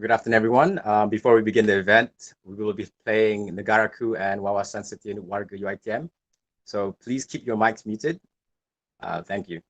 Good afternoon, everyone. Before we begin the event, we will be playing Negaraku and Wawasan Setia Warga UiTM. So please keep your mics muted. Thank you.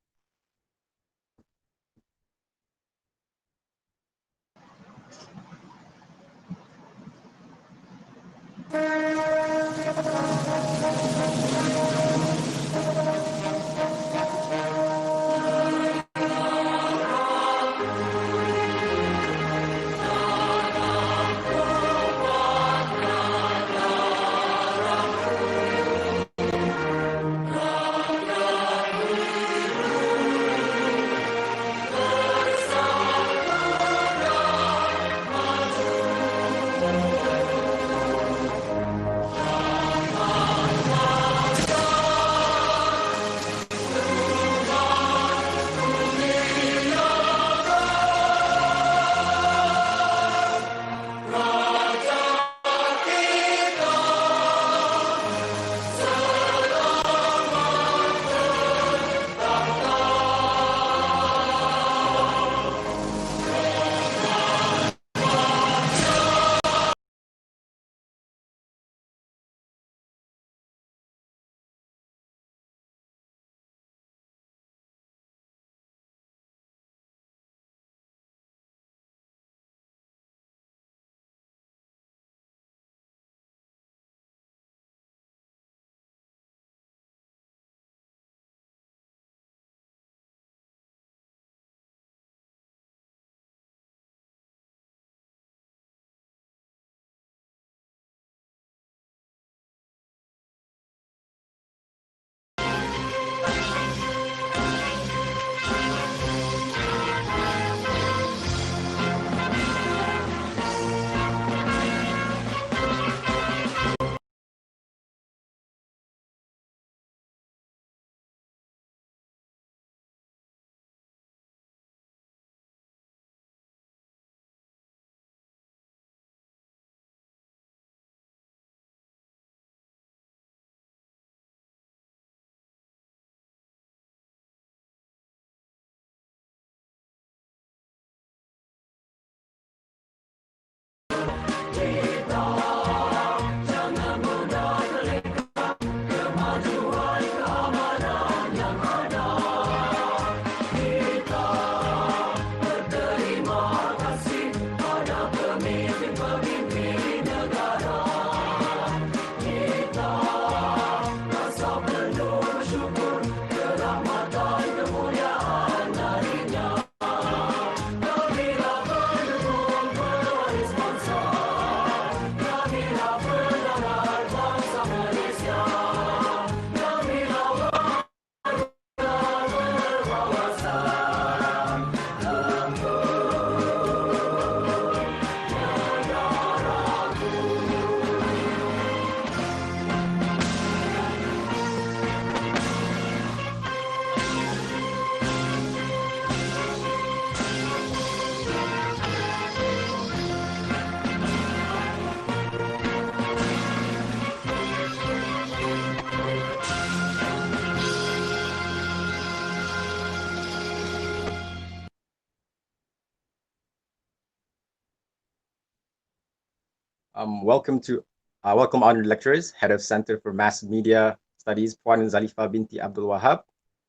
Welcome honored lecturers, Head of Center for Mass Media Studies, Puan Zalifa binti Abdul Wahab,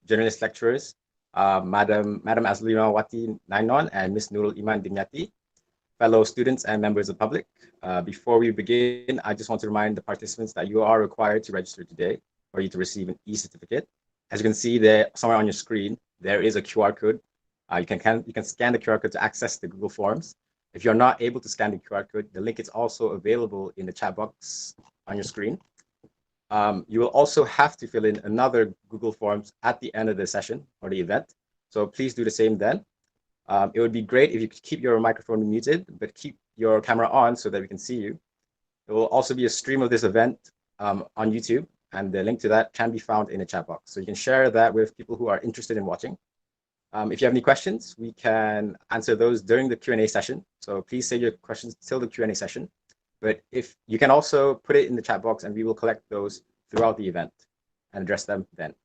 journalist lecturers, Madam Azlina Wati Nainon and Miss Nurul Iman Dimyati, fellow students and members of the public. Before we begin, I just want to remind the participants that you are required to register today for you to receive an e-certificate. As you can see there, somewhere on your screen, there is a QR code. You can scan the QR code to access the Google Forms. If you're not able to scan the QR code, the link is also available in the chat box on your screen. You will also have to fill in another Google Forms at the end of the session or the event. So please do the same then. It would be great if you could keep your microphone muted, but keep your camera on so that we can see you. There will also be a stream of this event on YouTube, and the link to that can be found in the chat box. So you can share that with people who are interested in watching. If you have any questions, we can answer those during the Q&A session. So please save your questions till the Q&A session. But if you can also put it in the chat box and we will collect those throughout the event and address them then.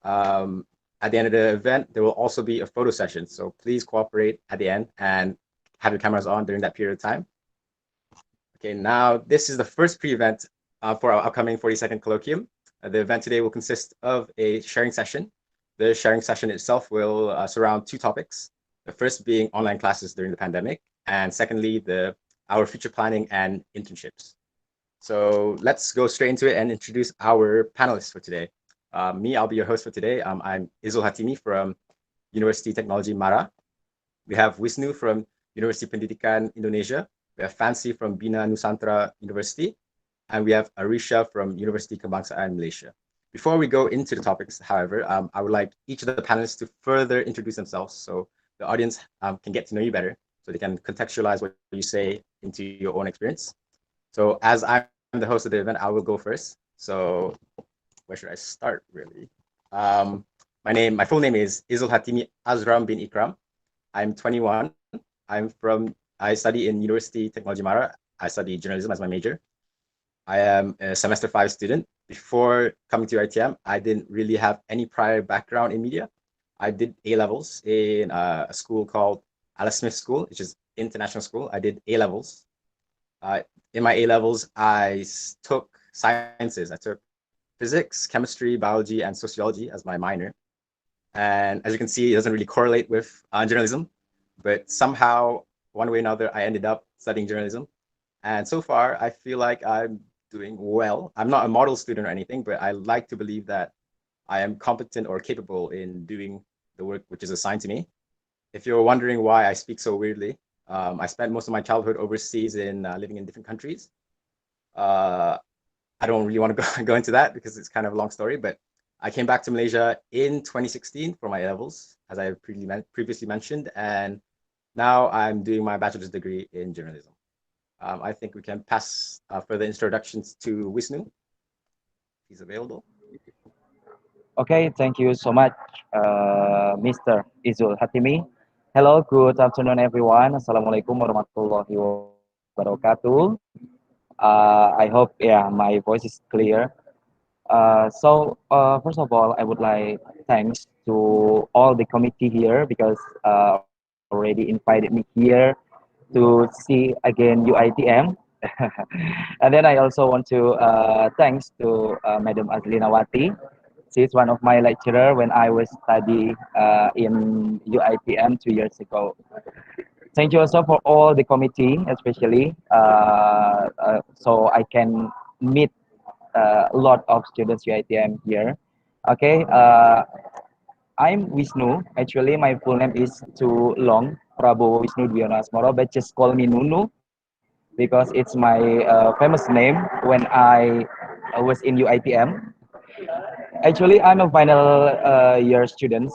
At the end of the event, there will also be a photo session. So please cooperate at the end and have your cameras on during that period of time. Okay, now this is the first pre-event for our upcoming 42nd colloquium. The event today will consist of a sharing session. The sharing session itself will surround two topics. The first being online classes during the pandemic, and secondly, our future planning and internships. So let's go straight into it and introduce our panelists for today. I'll be your host for today. I'm Izzul Hatimi from Universiti Teknologi Mara. We have Wisnu from Universiti Pendidikan, Indonesia. We have Fancy from Bina Nusantara University. And we have Arisha from Universiti Kebangsaan, Malaysia. Before we go into the topics, however, I would like each of the panelists to further introduce themselves so the audience can get to know you better, so they can contextualize what you say into your own experience. So as I'm the host of the event, I will go first. So where should I start, really? My full name is Izzul Hatimi Azram bin Ikram. I'm 21. I study in Universiti Teknologi Mara. I study journalism as my major. I am a semester 5 student. Before coming to UiTM, I didn't really have any prior background in media. I did A-levels in a school called Alice Smith School, which is international school. I did A-levels. In my A-levels, I took sciences. I took physics, chemistry, biology, and sociology as my minor. And as you can see, it doesn't really correlate with journalism, but somehow, one way or another, I ended up studying journalism. And so far, I feel like I'm doing well. I'm not a model student or anything, but I like to believe that I am competent or capable in doing the work which is assigned to me. If you're wondering why I speak so weirdly, I spent most of my childhood overseas in living in different countries. I don't really want to go into that because it's kind of a long story, but I came back to Malaysia in 2016 for my A-levels, as I previously mentioned, and now I'm doing my bachelor's degree in journalism. I think we can pass further introductions to Wisnu. He's available. Okay, thank you so much, Mr. Izzul Hatimi. Hello, good afternoon, everyone. Assalamualaikum warahmatullahi wabarakatuh. I hope, yeah, my voice is clear. First of all, I would like thanks to all the committee here because already invited me here to see again UiTM. And then I also want to thanks to Madam Azlinawati. She's one of my lecturer when I was study in UiTM 2 years ago. Thank you also for all the committee, especially so I can meet a lot of students UiTM here. Okay, I'm Wisnu. Actually, my full name is too long, Prabowo Wisnu Dwiyono Asmoro, but just call me Nunu because it's my famous name when I was in UiTM. Actually, I'm a final year student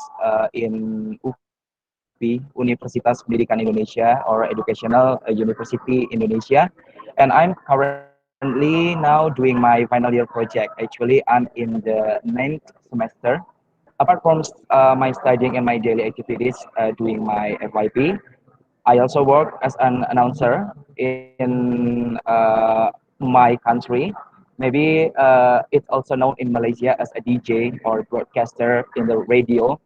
in UPI, Universitas Pendidikan Indonesia, or Educational University Indonesia, and I'm currently now doing my final year project. Actually, I'm in the 9th semester. Apart from my studying and my daily activities, doing my FYP, I also work as an announcer in my country. Maybe it's also known in Malaysia as a DJ or broadcaster in the radio.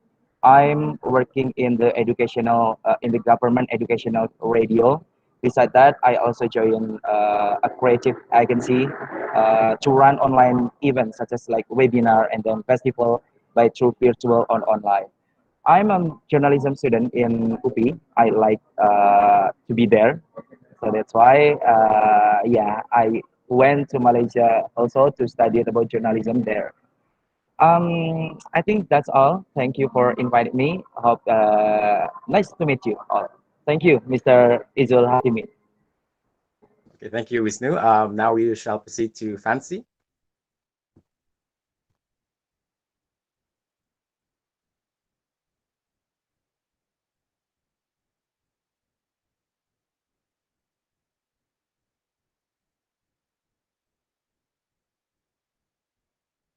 I'm working in the in the government educational radio. Besides that, I also join a creative agency to run online events such as like webinar and then festival by through virtual or online. I'm a journalism student in UPI. I like to be there, so that's why yeah, I went to Malaysia also to study about journalism there. I think that's all. Thank you for inviting me. Hope nice to meet you all. Thank you, Mr. Izzul Hatimi. Okay, thank you, Wisnu. Now we shall proceed to Fancy.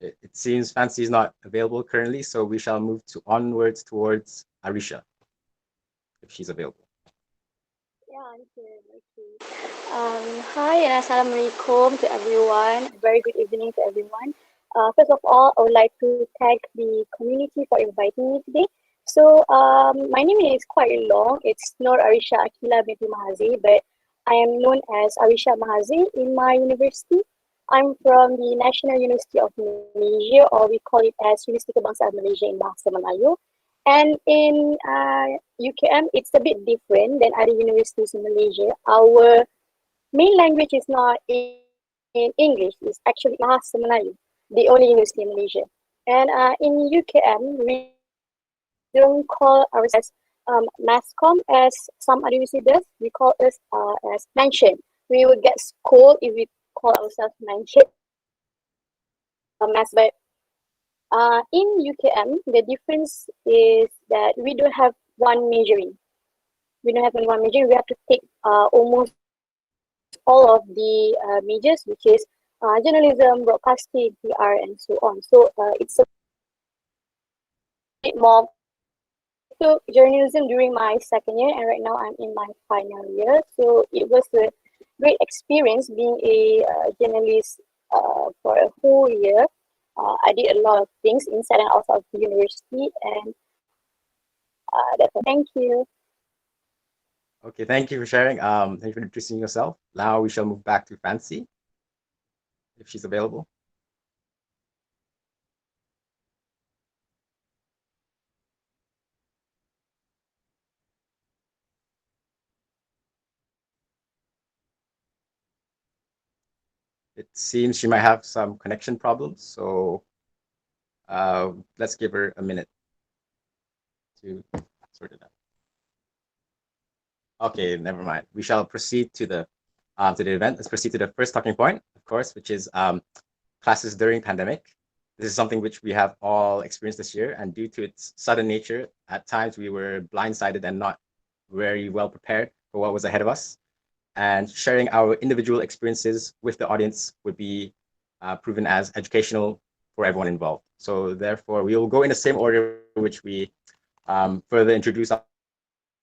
It seems Fancy is not available currently, so we shall move onwards towards Arisha, if she's available. Yeah, I'm here. Okay. Hi and assalamualaikum to everyone. Very good evening to everyone. First of all, I would like to thank the community for inviting me today. My name is quite long. It's Nur Arisha Akila binti Mahazir, but I am known as Arisha Mahazir in my university. I'm from the National University of Malaysia, or we call it as Universiti Kebangsaan Malaysia in Bahasa Melayu. And in UKM, it's a bit different than other universities in Malaysia. Our main language is not in English, it's actually Bahasa Melayu, the only university in Malaysia. And in UKM, we don't call ourselves masscom as some other university does. We call us as mention. We would get scolded if we call ourselves mention mass, but in UKM, the difference is that we don't have one majoring. We don't have only one major. We have to take almost all of the majors, which is journalism, broadcasting, PR, and so on. So it's a bit more. I took journalism during my second year, and right now I'm in my final year. So it was a great experience being a journalist for a whole year. I did a lot of things inside and outside of the university, and that's all. Thank you. Okay, thank you for sharing. Thank you for introducing yourself. Now we shall move back to Fancy, if she's available. It seems she might have some connection problems, so let's give her a minute to sort it out. Okay, never mind. We shall proceed to the event. Let's proceed to the first talking point, of course, which is classes during pandemic. This is something which we have all experienced this year, and due to its sudden nature, at times we were blindsided and not very well prepared for what was ahead of us. And sharing our individual experiences with the audience would be proven as educational for everyone involved. So therefore, we will go in the same order which we further introduce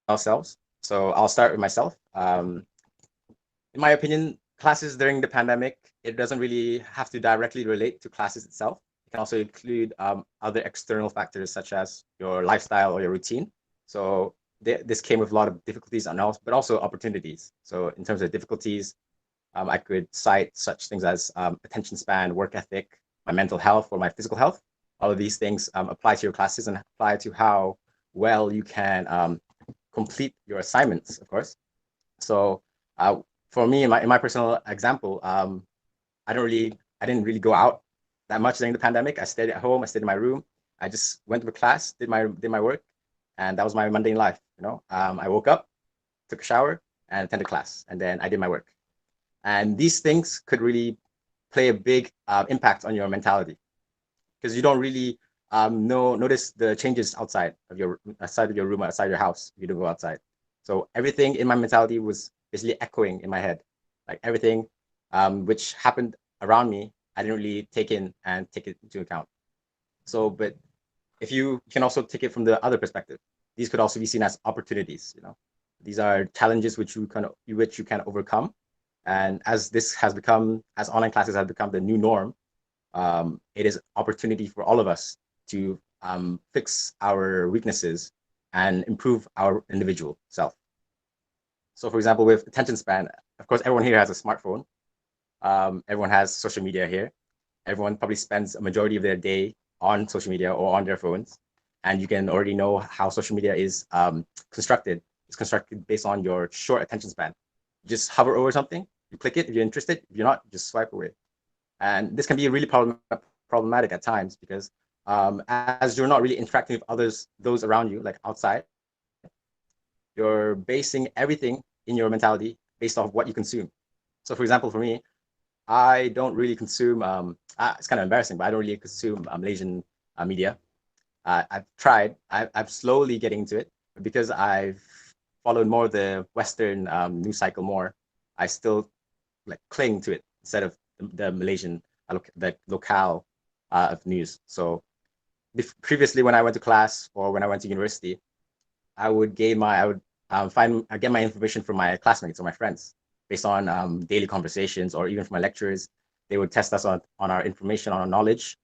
ourselves. So I'll start with myself. In my opinion, classes during the pandemic, it doesn't really have to directly relate to classes itself. It can also include other external factors such as your lifestyle or your routine. So this came with a lot of difficulties and but also opportunities. So in terms of difficulties, I could cite such things as attention span, work ethic, my mental health, or my physical health. All of these things apply to your classes and apply to how well you can complete your assignments, of course. So for me, in my personal example, I didn't really go out that much during the pandemic. I stayed at home. I stayed in my room. I just went to class, did my work, and that was my mundane life. I woke up, took a shower, and attended class, and then I did my work. And these things could really play a big impact on your mentality, because you don't really notice the changes outside of your room, outside your house if you don't go outside. So everything in my mentality was basically echoing in my head, like everything which happened around me, I didn't really take it into account. So, but if you can also take it from the other perspective, these could also be seen as opportunities. These are challenges which you can overcome. And as online classes have become the new norm, it is opportunity for all of us to fix our weaknesses and improve our individual self. So for example, with attention span, of course, everyone here has a smartphone. Everyone has social media here. Everyone probably spends a majority of their day on social media or on their phones. And you can already know how social media is constructed. It's constructed based on your short attention span. You just hover over something, you click it if you're interested. If you're not, just swipe away. And this can be really problematic at times, because as you're not really interacting with those around you, like outside, you're basing everything in your mentality based off what you consume. So for example, for me, I don't really consume, it's kind of embarrassing, but I don't really consume Malaysian media. I've tried, I'm slowly getting into it, but because I've followed more the Western news cycle more, I still cling to it instead of the Malaysian, the locale of news. So previously, when I went to class or when I went to university, I would get my information from my classmates or my friends based on daily conversations, or even from my lecturers. They would test us on our information, on our knowledge.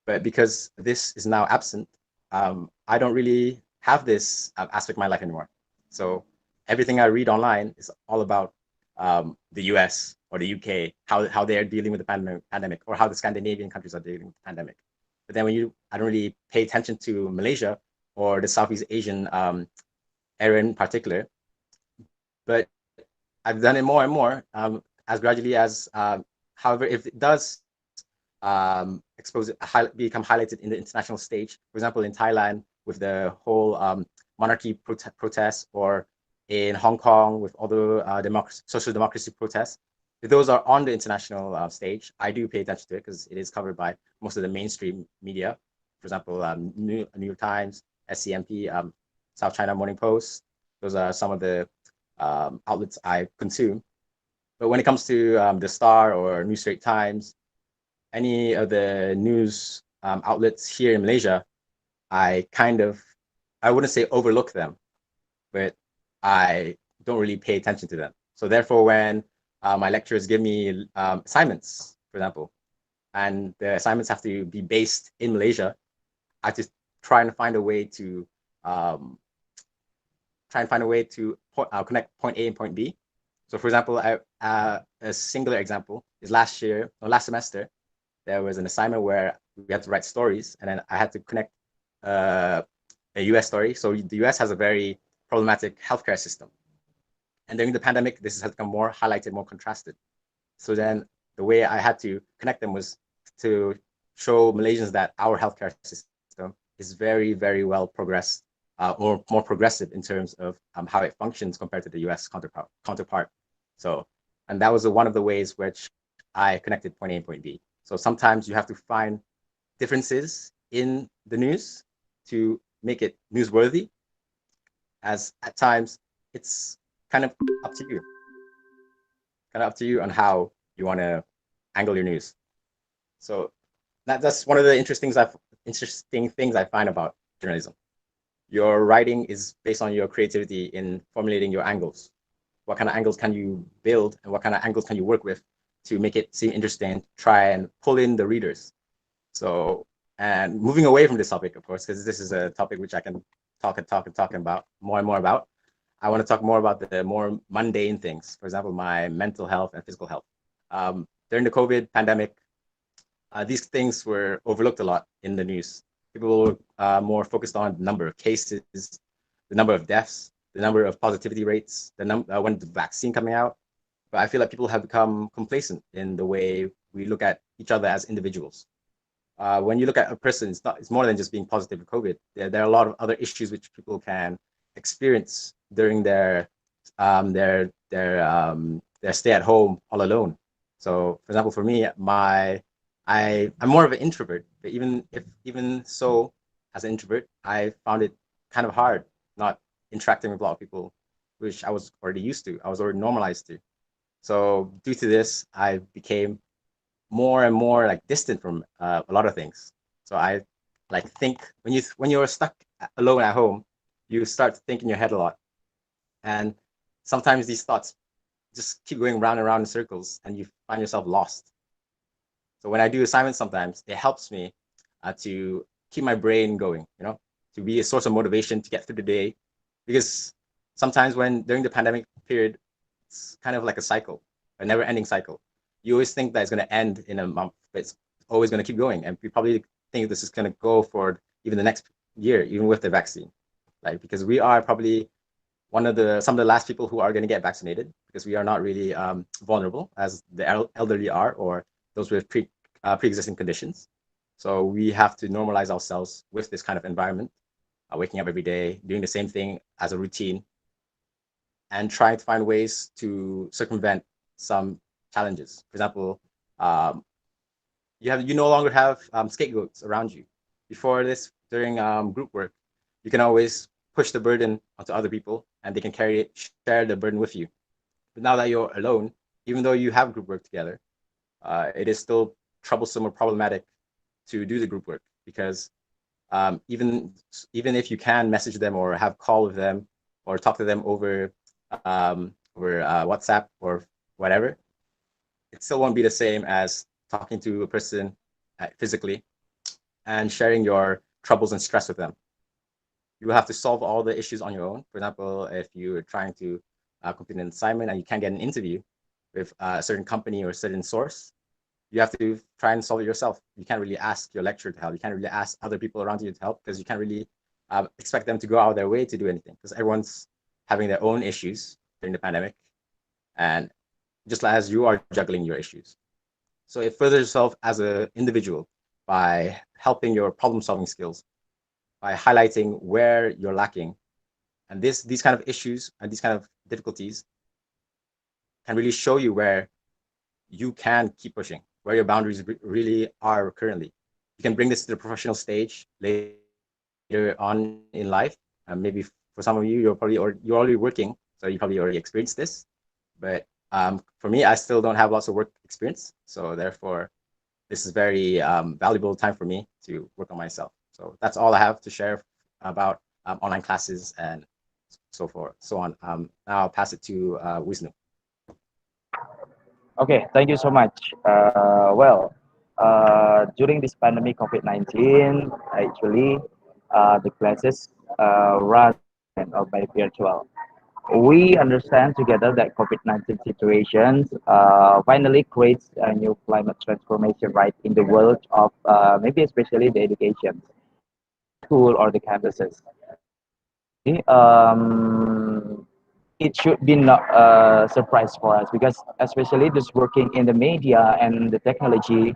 But because this is now absent, I don't really have this aspect of my life anymore. So everything I read online is all about the US or the UK, how they are dealing with the pandemic, or how the Scandinavian countries are dealing with the pandemic. But then I don't really pay attention to Malaysia or the Southeast Asian area in particular. But I've done it more and more as gradually as, however, if it does become highlighted in the international stage, for example, in Thailand with the whole monarchy protests, or in Hong Kong with all the social democracy protests, if those are on the international stage, I do pay attention to it because it is covered by most of the mainstream media. For example, New York Times, SCMP, South China Morning Post. Those are some of the outlets I consume. But when it comes to the Star or New Straits Times, any of the news outlets here in Malaysia, I wouldn't say overlook them, but I don't really pay attention to them. So therefore, when my lecturers give me assignments, for example, and the assignments have to be based in Malaysia, I just try and find a way to connect point A and point B. So for example, a singular example is last semester, there was an assignment where we had to write stories, and then I had to connect a US story. So the US has a very problematic healthcare system. And during the pandemic, this has become more highlighted, more contrasted. So then the way I had to connect them was to show Malaysians that our healthcare system is very, very well progressed, or more progressive in terms of how it functions compared to the US counterpart. So, and that was one of the ways which I connected point A and point B. So sometimes you have to find differences in the news to make it newsworthy, as at times it's kind of up to you on how you want to angle your news. So that's one of the interesting things I find about journalism. Your writing is based on your creativity in formulating your angles. What kind of angles can you build, and what kind of angles can you work with to make it seem interesting, try and pull in the readers. So, and moving away from this topic, of course, because this is a topic which I can talk about more and more about, I want to talk more about the more mundane things. For example, my mental health and physical health. During the COVID pandemic, these things were overlooked a lot in the news. People were more focused on the number of cases, the number of deaths, the number of positivity rates, when the vaccine coming out. But I feel like people have become complacent in the way we look at each other as individuals. When you look at a person, it's more than just being positive with COVID. There are a lot of other issues which people can experience during their stay at home all alone. So, for example, for me, I'm more of an introvert. But even so, as an introvert, I found it kind of hard not interacting with a lot of people, which I was already used to. I was already normalized to. So due to this, I became more and more like distant from a lot of things. So I think when you're stuck alone at home, you start to think in your head a lot, and sometimes these thoughts just keep going round and round in circles, and you find yourself lost. So when I do assignments, sometimes it helps me to keep my brain going, to be a source of motivation to get through the day, because sometimes during the pandemic period, it's kind of like a cycle, a never-ending cycle. You always think that it's going to end in a month, but it's always going to keep going. And we probably think this is going to go for even the next year, even with the vaccine, because we are probably some of the last people who are going to get vaccinated, because we are not really vulnerable as the elderly are, or those with pre-existing conditions. So we have to normalize ourselves with this kind of environment, waking up every day, doing the same thing as a routine, and trying to find ways to circumvent some challenges. For example, you no longer have scapegoats around you. Before this, during group work, you can always push the burden onto other people, and they can share the burden with you. But now that you're alone, even though you have group work together, it is still troublesome or problematic to do the group work, because even if you can message them or have call with them or talk to them over WhatsApp or whatever, it still won't be the same as talking to a person physically and sharing your troubles and stress with them. you will have to solve all the issues on your own. For example, if you're trying to complete an assignment and you can't get an interview with a certain company or a certain source, you have to try and solve it yourself. You can't really ask your lecturer to help. You can't really ask other people around you to help because you can't really expect them to go out of their way to do anything because everyone's having their own issues during the pandemic, and just as you are juggling your issues. So it furthers yourself as an individual by helping your problem-solving skills, by highlighting where you're lacking. And these kind of issues and these kind of difficulties can really show you where you can keep pushing, where your boundaries really are currently. You can bring this to the professional stage later on in life. Maybe for some of you, you're already working, so you probably already experienced this. But for me, I still don't have lots of work experience, so therefore, this is very valuable time for me to work on myself. So that's all I have to share about online classes and so forth, so on. Now I'll pass it to Wisnu. Okay, thank you so much. During this pandemic COVID-19, actually, the classes run by virtual. We understand together that COVID-19 situations finally creates a new climate transformation right in the world of maybe especially the education, school or the campuses. It should be not a surprise for us because especially just working in the media and the technology,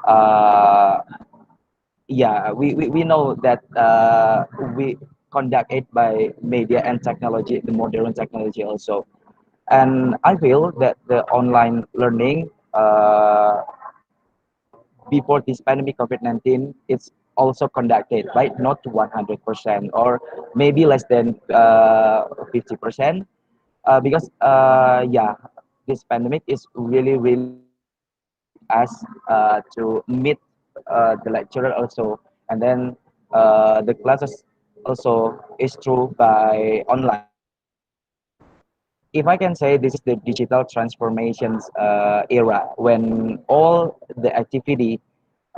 uh, yeah, we know that we conduct it by media and technology, the modern technology also. And I feel that the online learning before this pandemic COVID-19, it's also conducted, right? Not 100% or maybe less than 50%. Because yeah, this pandemic is really us to meet the lecturer also, and then the classes also is through by online. If I can say, this is the digital transformations era when all the activity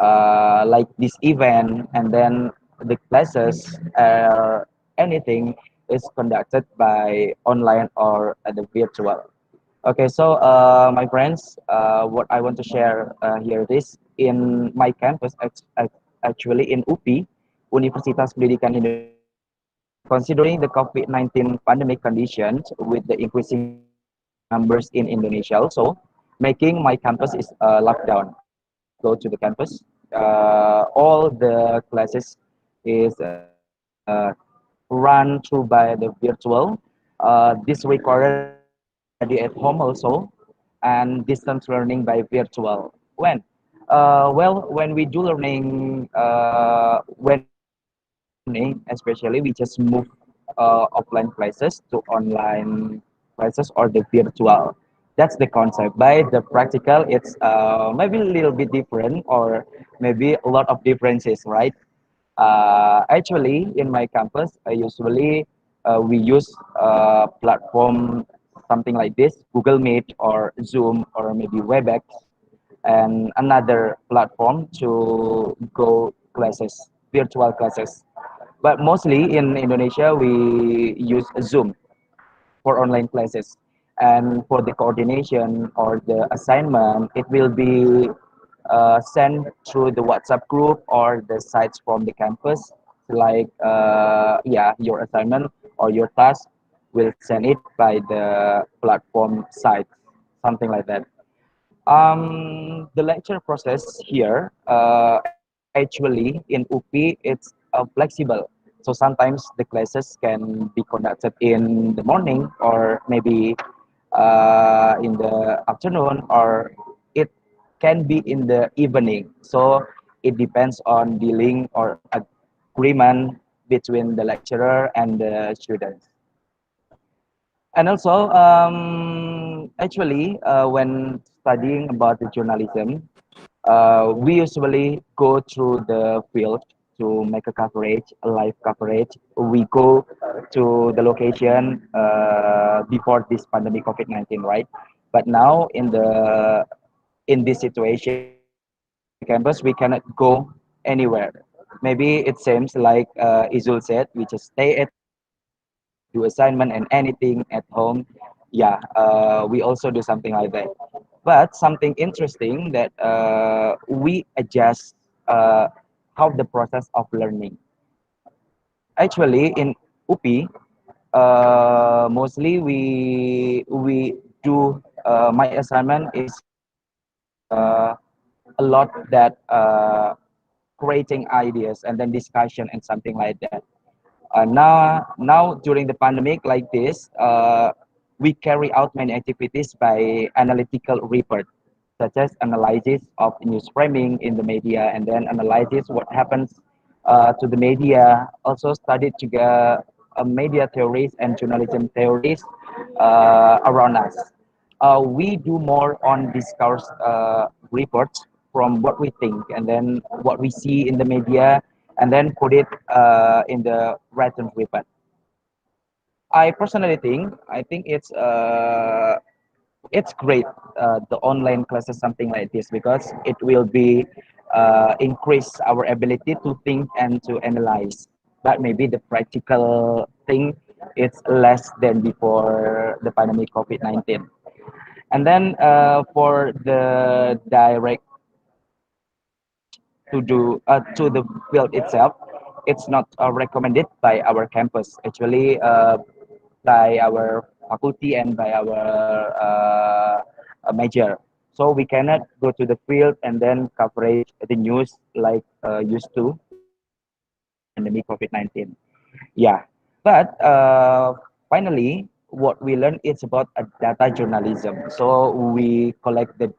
like this event and then the classes anything is conducted by online or the virtual. Okay, so my friends, what I want to share here is in my campus, actually in UPI, Universitas Pendidikan Indonesia, considering the COVID-19 pandemic conditions with the increasing numbers in Indonesia also, making my campus is locked down. I cannot go to the campus. All the classes is run through by the virtual. This required study at home also, and distance learning by virtual. When? When we do learning, when we do learning, especially we just move offline classes to online classes or the virtual. That's the concept. By the practical, it's maybe a little bit different or maybe a lot of differences, right? Actually, in my campus, I usually we use platform something like this, Google Meet or Zoom or maybe WebEx, and another platform to go classes, virtual classes. But mostly in Indonesia, we use Zoom for online classes. And for the coordination or the assignment, it will be sent through the WhatsApp group or the sites from the campus. Like, yeah, your assignment or your task will send it by the platform site, something like that. The lecture process here, actually in UPI, it's flexible. So sometimes the classes can be conducted in the morning or maybe in the afternoon, or it can be in the evening. So it depends on dealing or agreement between the lecturer and the students. And also, actually, when studying about the journalism, we usually go through the field to make a coverage, a live coverage. We go to the location before this pandemic COVID-19, right? But now in this situation, campus, we cannot go anywhere. maybe it seems like Izzul said, we just stay at do assignment and anything at home. Yeah, we also do something like that. But something interesting that we adjust how the process of learning. Actually, in UPI, mostly we do my assignment is uh, a lot that creating ideas and then discussion and something like that. Now during the pandemic like this, we carry out many activities by analytical report, such as analysis of news framing in the media, and then analysis what happens to the media. Also studied together media theories and journalism theories around us. We do more on discourse reports from what we think and then what we see in the media, and then put it in the written report. I personally think it's great, the online classes something like this, because it will be increase our ability to think and to analyze, but maybe the practical thing it's less than before the pandemic COVID-19. And then for the direct to the field itself, it's not recommended by our campus. Actually, by our faculty and by our major. So we cannot go to the field and then coverage the news like used to before the pandemic COVID-19. Yeah, but finally, what we learned is about data journalism. So we collect the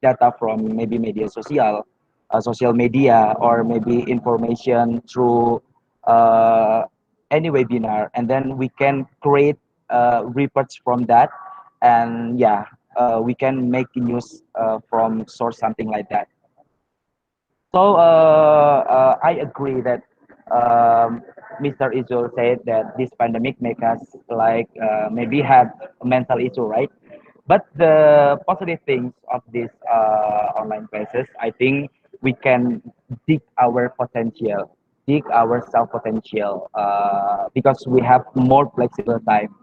data from maybe social media, or maybe information through uh, any webinar, and then we can create reports from that, and yeah, we can make news from source something like that. So I agree that Mr. Izzul said that this pandemic make us like maybe have a mental issue, right? But the positive things of this online classes, I think we can dig our potential, dig our self potential, because we have more flexible time.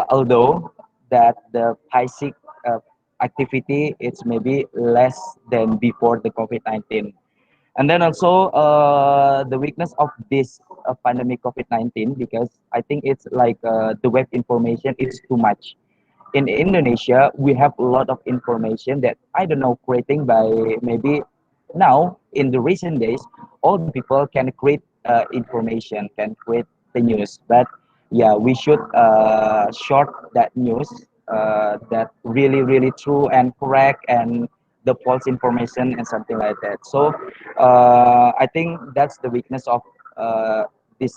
Although that the basic uh, activity it's maybe less than before the COVID-19. And then also the weakness of this pandemic COVID-19, because I think it's like the web information is too much. In Indonesia, we have a lot of information that I don't know creating by maybe now in the recent days, all the people can create information, can create the news. But yeah, we should short that news that really true and correct, and the false information and something like that. So I think that's the weakness of this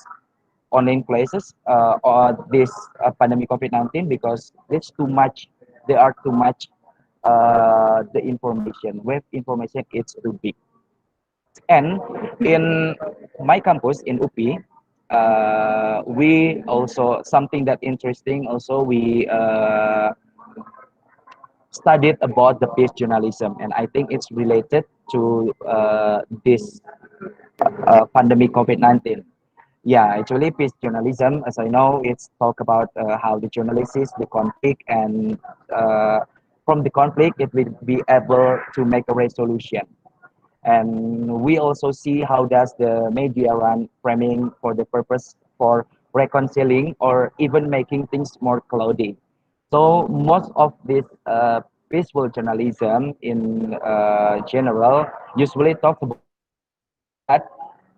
online classes or this pandemic COVID-19, because it's too much. There are too much the information. Web information it's too big. And in my campus in UPI, we also something that interesting. Also, we studied about the peace journalism, and I think it's related to this pandemic COVID-19. Yeah, actually, peace journalism, as I know, it's talk about how the journalist is the conflict, and from the conflict, it will be able to make a resolution. And we also see how does the media run framing for the purpose for reconciling or even making things more cloudy. So most of this peaceful journalism in general usually talks about conflict, but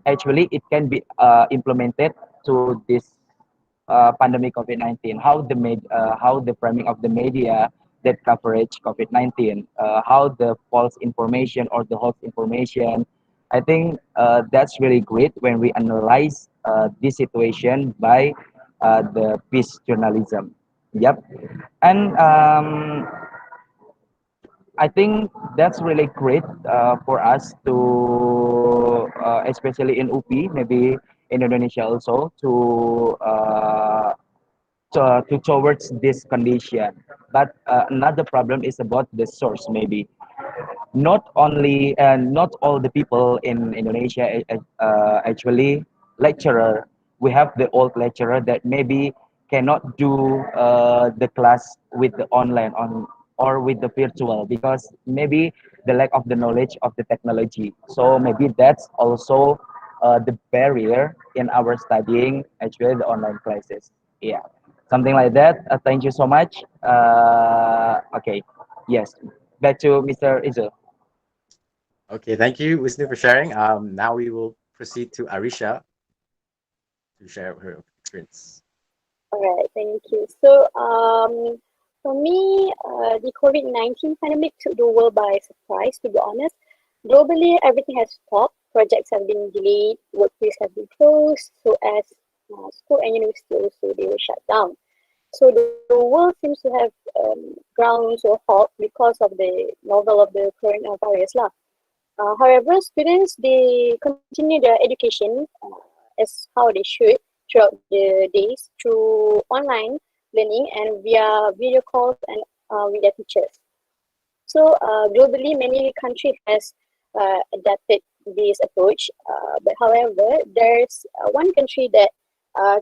actually it can be implemented to this pandemic COVID-19. How the framing of the media that coverage COVID-19, how the false information or the false information. I think that's really great when we analyze this situation by the peace journalism. Yep, and I think that's really great for us to, especially in UPI, maybe in Indonesia also, to towards this condition. But another problem is about the source, maybe. not only not all the people in Indonesia actually lecturer. We have the old lecturer that maybe cannot do the class with the online on or with the virtual because maybe the lack of the knowledge of the technology. So maybe that's also the barrier in our studying actually the online classes. Yeah, something like that. Thank you so much. Okay, yes, back to Mr. Izzul. Okay, thank you, Wisnu, for sharing. Now we will proceed to Arisha to share her experience. All right, thank you. So, for me, the COVID-19 pandemic took the world by surprise, to be honest. Globally, everything has stopped. Projects have been delayed, workplaces have been closed, so as school and university also, they were shut down. So the world seems to have ground to a halt because of the novel of the coronavirus lah. However, students they continue their education as how they should throughout the days through online learning and via video calls and with their teachers. So globally, many countries has adapted this approach. But however, there's one country that uh,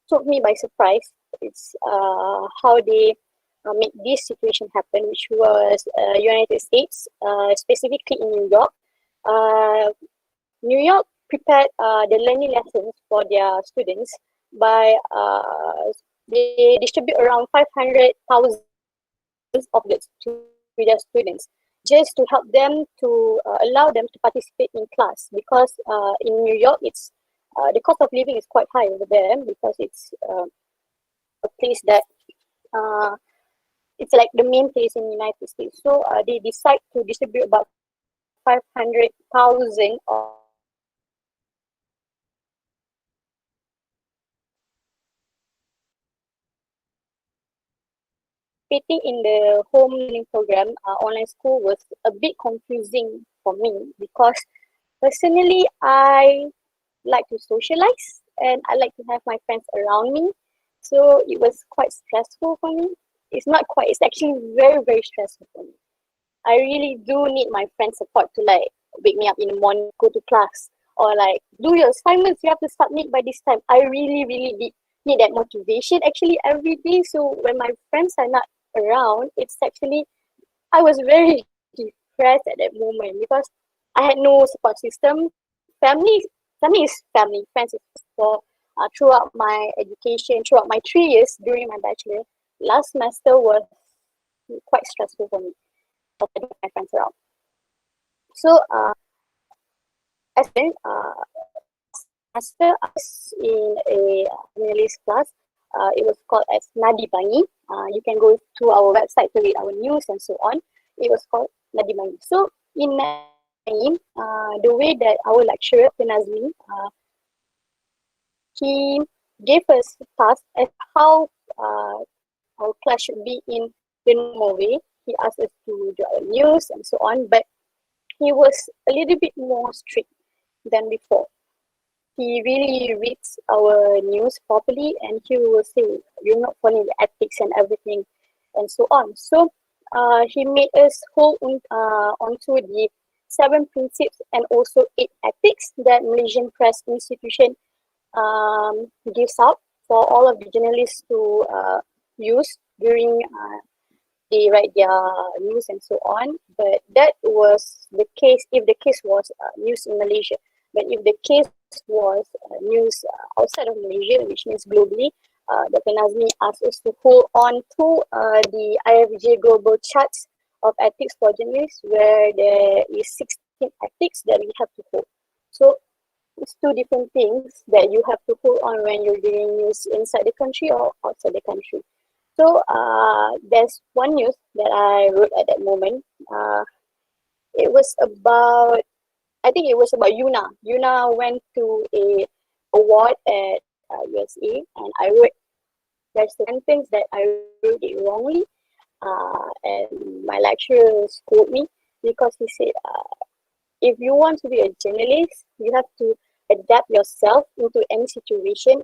took me by surprise. It's how they made this situation happen, which was United States, specifically in New York. Uh, New York prepared the learning lessons for their students by they distribute around 500,000 of it to their students just to help them to allow them to participate in class because in New York it's the cost of living is quite high over there because it's a place that uh, it's like the main place in the United States. So they decide to distribute about 500,000 of participating in the home learning program, online school was a bit confusing for me because personally I like to socialize and I like to have my friends around me. So it was quite stressful for me. It's not quite, it's actually very, very stressful for me. I really do need my friend's support to like wake me up in the morning, go to class, or like do your assignments. You have to submit by this time. I really, really need that motivation actually every day. So when my friends are not around, it's actually I was very depressed at that moment because I had no support system. Family is family. Friends is for throughout my education, throughout my 3 years during my bachelor. Last semester was quite stressful for me because I don't have my friends around. So as then semester I was in a journalist class. It was called as Nadi Bangi. You can go to our website to read our news and so on. It was called Nadi Bangi. So in Nadi, the way that our lecturer Penazmi, he gave us task as how our class should be in the normal way. He asked us to do our news and so on, but he was a little bit more strict than before. He really reads our news properly and he will say, you're not following the ethics and everything and so on. So he made us hold onto the 7 principles and also 8 ethics that Malaysian Press Institution gives out for all of the journalists to use during they write their news and so on. But that was the case if the case was news in Malaysia. But if the case was news outside of Malaysia, which means globally, Dr. Nazmi asked us to hold on to the IFJ Global Charts of Ethics for Journalists, where there is 16 ethics that we have to hold. So it's 2 different things that you have to hold on when you're doing news inside the country or outside the country. So there's one news that I wrote at that moment. It was about, I think it was about Yuna. Yuna went to a award at USA, and I wrote there's a sentence that I wrote it wrongly, and my lecturer scolded me because he said, if you want to be a journalist, you have to adapt yourself into any situation.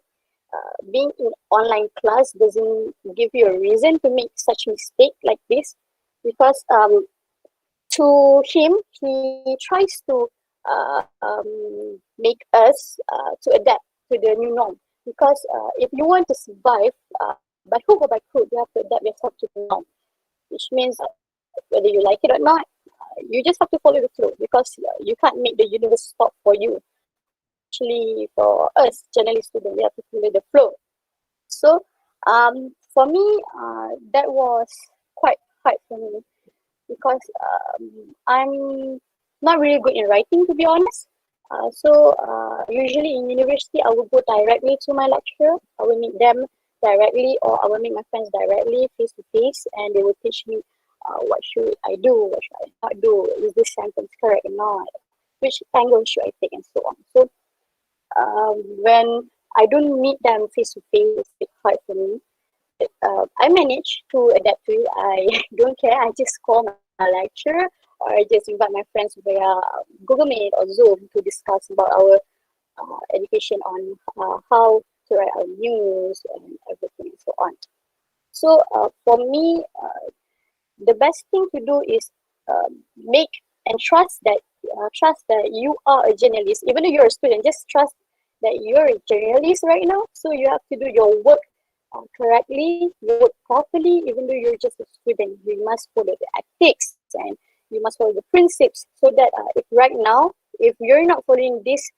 Being in online class doesn't give you a reason to make such mistake like this because to him, he tries to make us to adapt to the new norm. Because if you want to survive by hook or by crook, you have to adapt yourself to the norm, which means whether you like it or not, you just have to follow the flow, because you can't make the universe stop for you. Actually, for us journalist students, we have to follow the flow. So for me, that was quite hard for me, because I'm not really good in writing, to be honest. So usually in university, I will go directly to my lecturer. I will meet them directly, or I will meet my friends directly, face to face, and they will teach me what should I do, what should I not do, is this sentence correct or not, which angle should I take, and so on. So when I don't meet them face to face, it's a bit hard for me. I manage to adapt to it. I don't care. I just call my lecturer, or I just invite my friends via Google Meet or Zoom to discuss about our education on how to write our news and everything and so on. So for me, the best thing to do is make and trust that you are a journalist. Even though you're a student, just trust that you're a journalist right now. So you have to do your work correctly, you work properly, even though you're just a student. You must follow the ethics and you must follow the principles, so that if right now, if you're not following these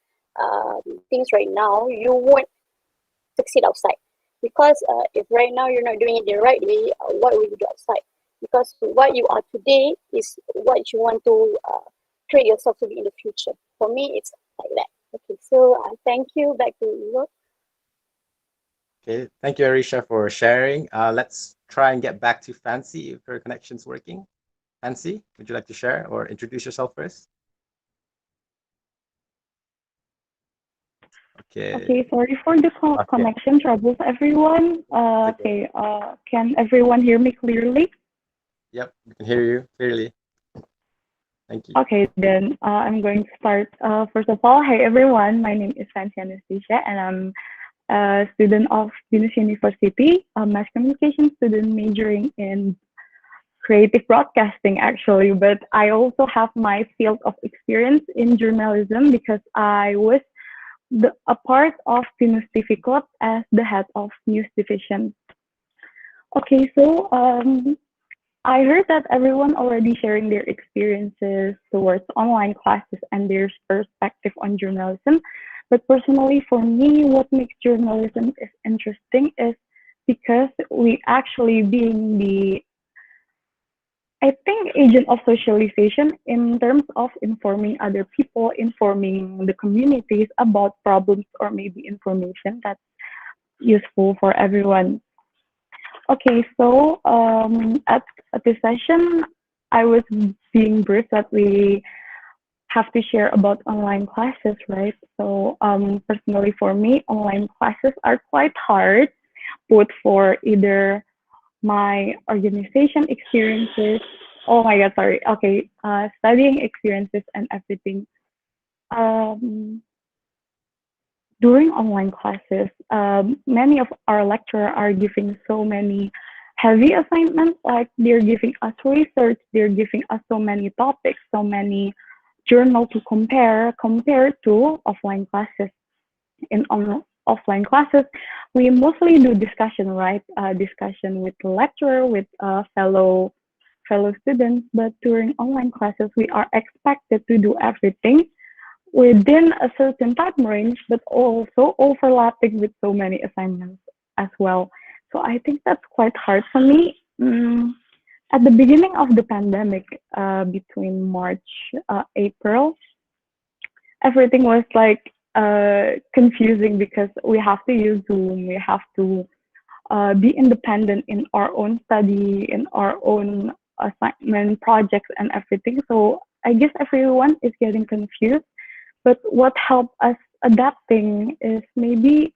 things right now, you won't succeed outside. Because if right now you're not doing it the right way, what will you do outside? Because what you are today is what you want to create yourself to be in the future. For me, it's like that. Okay, so thank you. Back to you. Okay, thank you, Arisha, for sharing. Let's try and get back to Fancy if her connection's working. Fancy, would you like to share or introduce yourself first? Okay, sorry for the connection troubles, everyone. Can everyone hear me clearly? Yep, we can hear you clearly. Thank you. Okay, then I'm going to start. First of all, hi everyone. My name is Fancy Anastasia, and I'm a student of Binus University, a mass communication student majoring in creative broadcasting, actually. But I also have my field of experience in journalism, because I was a part of Binus TV Club as the head of news division. Okay, so I heard that everyone already sharing their experiences towards online classes and their perspective on journalism. But personally, for me, what makes journalism is interesting is because we actually being the, I think, agent of socialization in terms of informing other people, informing the communities about problems or maybe information that's useful for everyone. Okay, so at this session, I was being briefed that we have to share about online classes, right? So personally for me, online classes are quite hard, both for either my organization experiences, oh my God, sorry, okay, studying experiences and everything. During online classes, many of our lecturers are giving so many heavy assignments, like they're giving us research, they're giving us so many topics, so many journal to compare compared to offline classes. In offline classes, we mostly do discussion, right? Discussion with the lecturer, with fellow students. But during online classes, we are expected to do everything within a certain time range, but also overlapping with so many assignments as well. So I think that's quite hard for me. At the beginning of the pandemic, between March, April, everything was like confusing, because we have to use Zoom, we have to be independent in our own study, in our own assignment, projects, and everything. So I guess everyone is getting confused. But what helped us adapting is maybe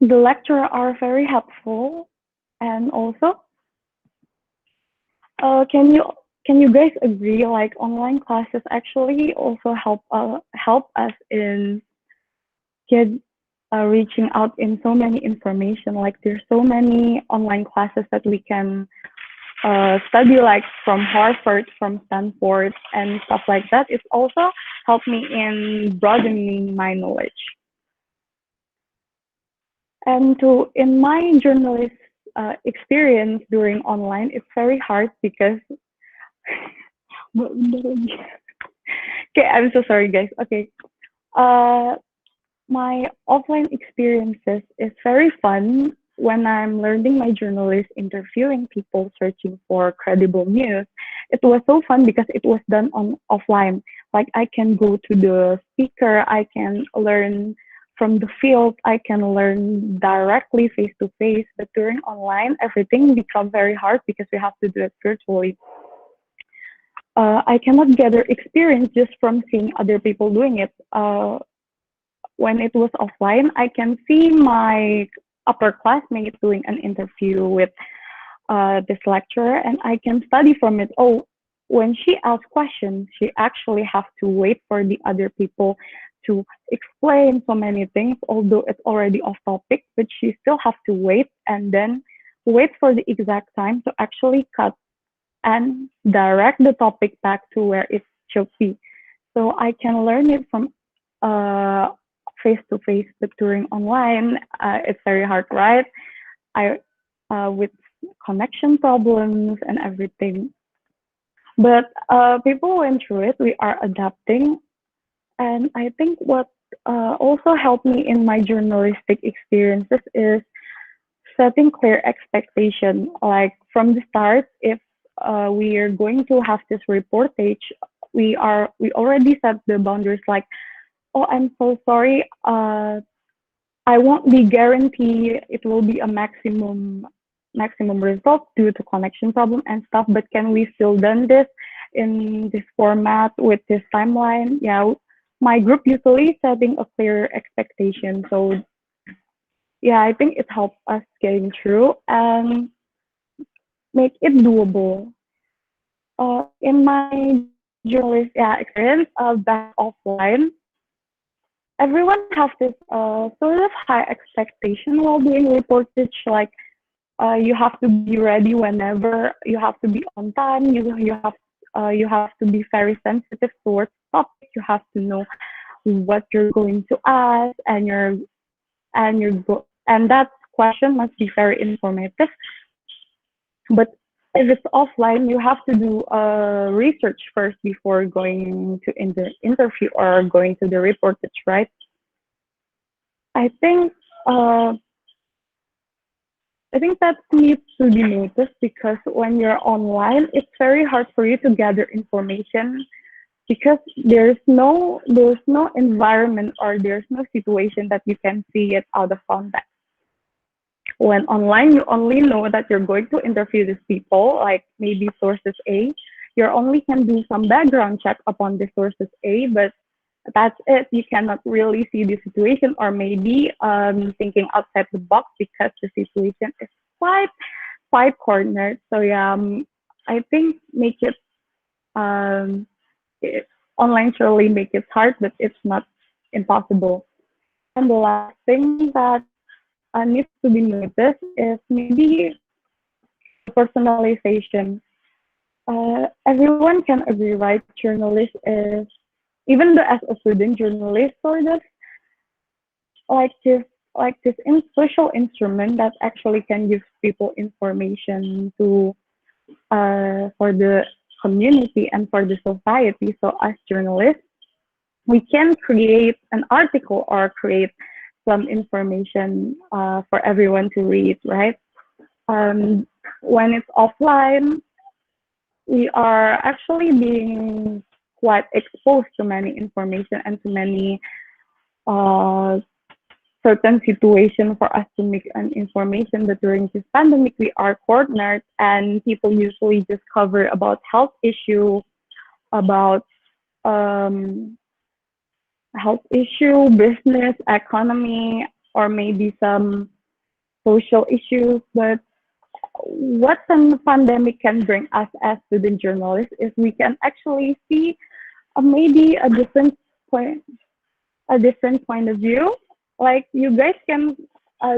the lecturer are very helpful, and also can you guys agree, like online classes actually also help us in reaching out in so many information. Like there's so many online classes that we can study like from Harvard, from Stanford, and stuff like that. It's also helped me in broadening my knowledge. And to in my journalist experience during online, it's very hard because okay, I'm so sorry, guys. Okay, my offline experiences is very fun when I'm learning my journalist, interviewing people, searching for credible news. It was so fun because it was done on offline. Like I can go to the speaker, I can learn from the field, I can learn directly face to face. But during online, everything becomes very hard because we have to do it virtually. I cannot gather experience just from seeing other people doing it. When it was offline, I can see my upper classmates doing an interview with this lecturer, and I can study from it. Oh, when she asks questions, she actually has to wait for the other people to explain so many things, although it's already off topic, but she still has to wait and then wait for the exact time to actually cut and direct the topic back to where it should be. So I can learn it from face to face, but during online, it's very hard, right? I with connection problems and everything. But people went through it. We are adapting, and I think what also helped me in my journalistic experiences is setting clear expectation. Like from the start, if we are going to have this reportage, we already set the boundaries. Like, oh, I'm so sorry. I won't be guarantee it will be a maximum result due to connection problem and stuff. But can we still done this in this format with this timeline? Yeah, my group usually setting a clear expectation. So yeah, I think it helps us getting through and make it doable. In my journalist experience back offline, everyone has this sort of high expectation while doing reportage. Like you have to be ready whenever, you have to be on time. You have to be very sensitive towards topic. You have to know what you're going to ask, and that question must be very informative. But if it's offline, you have to do research first before going to interview or going to the reportage, right? I think that needs to be noticed because when you're online, it's very hard for you to gather information because there's no environment or there's no situation that you can see it out of context. When online, you only know that you're going to interview these people, like maybe sources A. You only can do some background check upon the sources A, but that's it. You cannot really see the situation, or maybe thinking outside the box because the situation is quite cornered. So yeah, I think online surely make it hard, but it's not impossible. And the last thing that needs to be noticed is maybe personalization. Everyone can agree, right? Journalist is, even though as a student, journalist sort of like this social instrument that actually can give people information to for the community and for the society. So as journalists, we can create an article or create some information for everyone to read, right? When it's offline, we are actually being quite exposed to many information and to many certain situation for us to make an information. But during this pandemic, we are cornered, and people usually just cover about health issue, about business, economy, or maybe some social issues. But what the pandemic can bring us as student journalists is we can actually see maybe a different point of view. Like you guys can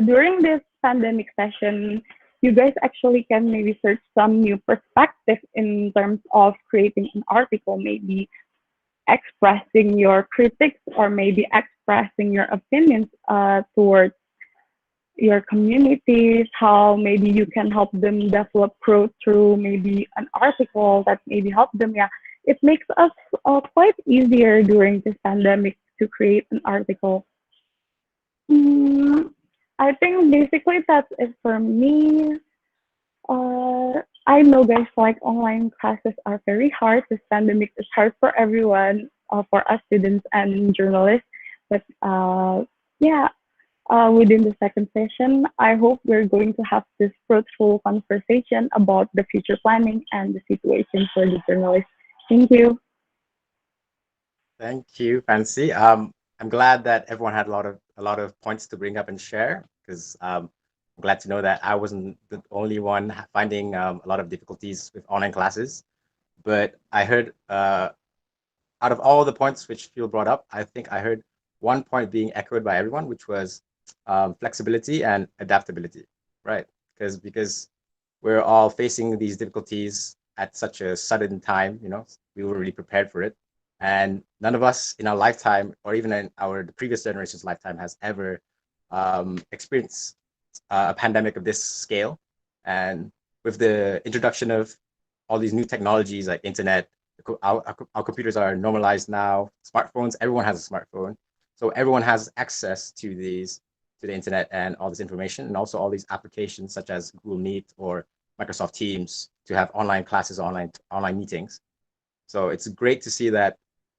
during this pandemic session, you guys actually can maybe search some new perspective in terms of creating an article, maybe expressing your critics or maybe expressing your opinions towards your communities, how maybe you can help them develop growth through maybe an article that maybe help them. Yeah, it makes us quite easier during this pandemic to create an article. Mm, I think basically that's it for me. I know guys, like online classes are very hard. This pandemic is hard for everyone, for us students and journalists. But yeah, within the second session, I hope we're going to have this fruitful conversation about the future planning and the situation for the journalists. Thank you. Thank you, Fancy. I'm glad that everyone had a lot of points to bring up and share, because I'm glad to know that I wasn't the only one finding a lot of difficulties with online classes. But I heard out of all the points which people brought up, I think I heard one point being echoed by everyone, which was flexibility and adaptability, right? Because we're all facing these difficulties at such a sudden time, you know, we were really prepared for it. And none of us in our lifetime, or even in the previous generation's lifetime, has ever experienced a pandemic of this scale. And with the introduction of all these new technologies like internet, our computers are normalized now, smartphones, everyone has a smartphone. So everyone has access to the internet and all this information, and also all these applications such as Google Meet or Microsoft Teams to have online classes, online meetings. So it's great to see that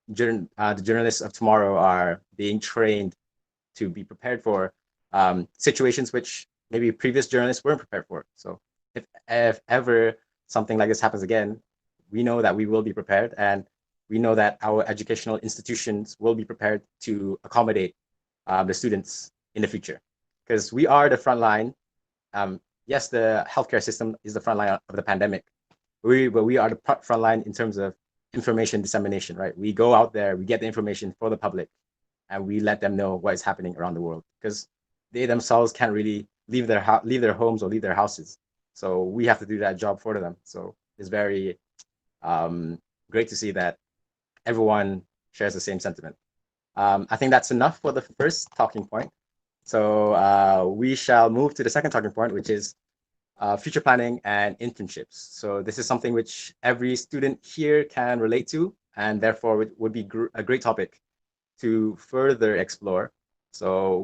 the journalists of tomorrow are being trained to be prepared for situations which maybe previous journalists weren't prepared for. So if ever something like this happens again, we know that we will be prepared, and we know that our educational institutions will be prepared to accommodate the students in the future, because we are the front line. Yes, the healthcare system is the front line of the pandemic. But we are the front line in terms of information dissemination, right? We go out there, we get the information for the public, and we let them know what is happening around the world, because they themselves can't really leave their homes or leave their houses. So we have to do that job for them. So it's very great to see that everyone shares the same sentiment. I think that's enough for the first talking point. So we shall move to the second talking point, which is future planning and internships. So this is something which every student here can relate to, and therefore it would be a great topic to further explore. So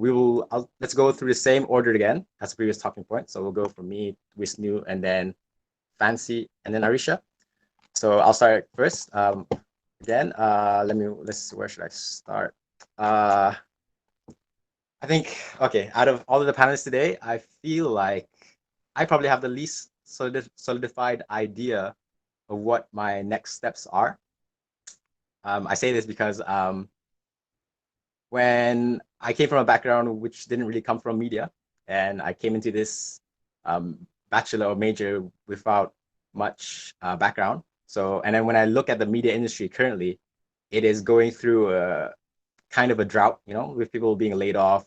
let's go through the same order again as the previous talking point. So we'll go from me, Wisnu, and then Fancy, and then Arisha. So I'll start first. Again, where should I start? I think, okay, out of all of the panelists today, I feel like I probably have the least solidified idea of what my next steps are. I say this because when I came from a background which didn't really come from media, and I came into this bachelor or major without much background. So, and then when I look at the media industry currently, it is going through a kind of a drought, you know, with people being laid off,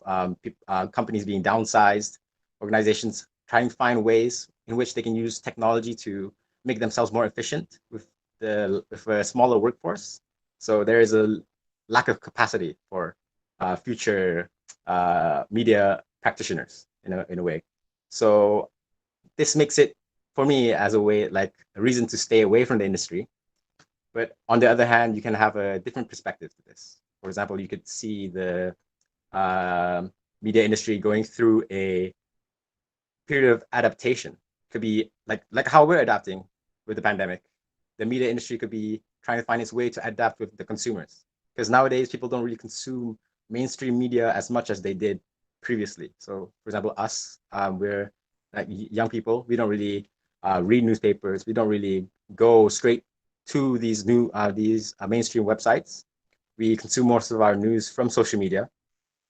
companies being downsized, organizations trying to find ways in which they can use technology to make themselves more efficient with a smaller workforce. So there is a lack of capacity for future media practitioners in a way. So this makes it, for me, as a way, like a reason to stay away from the industry. But on the other hand, you can have a different perspective to this. For example, you could see the media industry going through a period of adaptation. Could be like how we're adapting with the pandemic. The media industry could be trying to find its way to adapt with the consumers, because nowadays people don't really consume mainstream media as much as they did previously. So, for example, us, we're like young people. We don't really read newspapers. We don't really go straight to these mainstream websites. We consume most of our news from social media.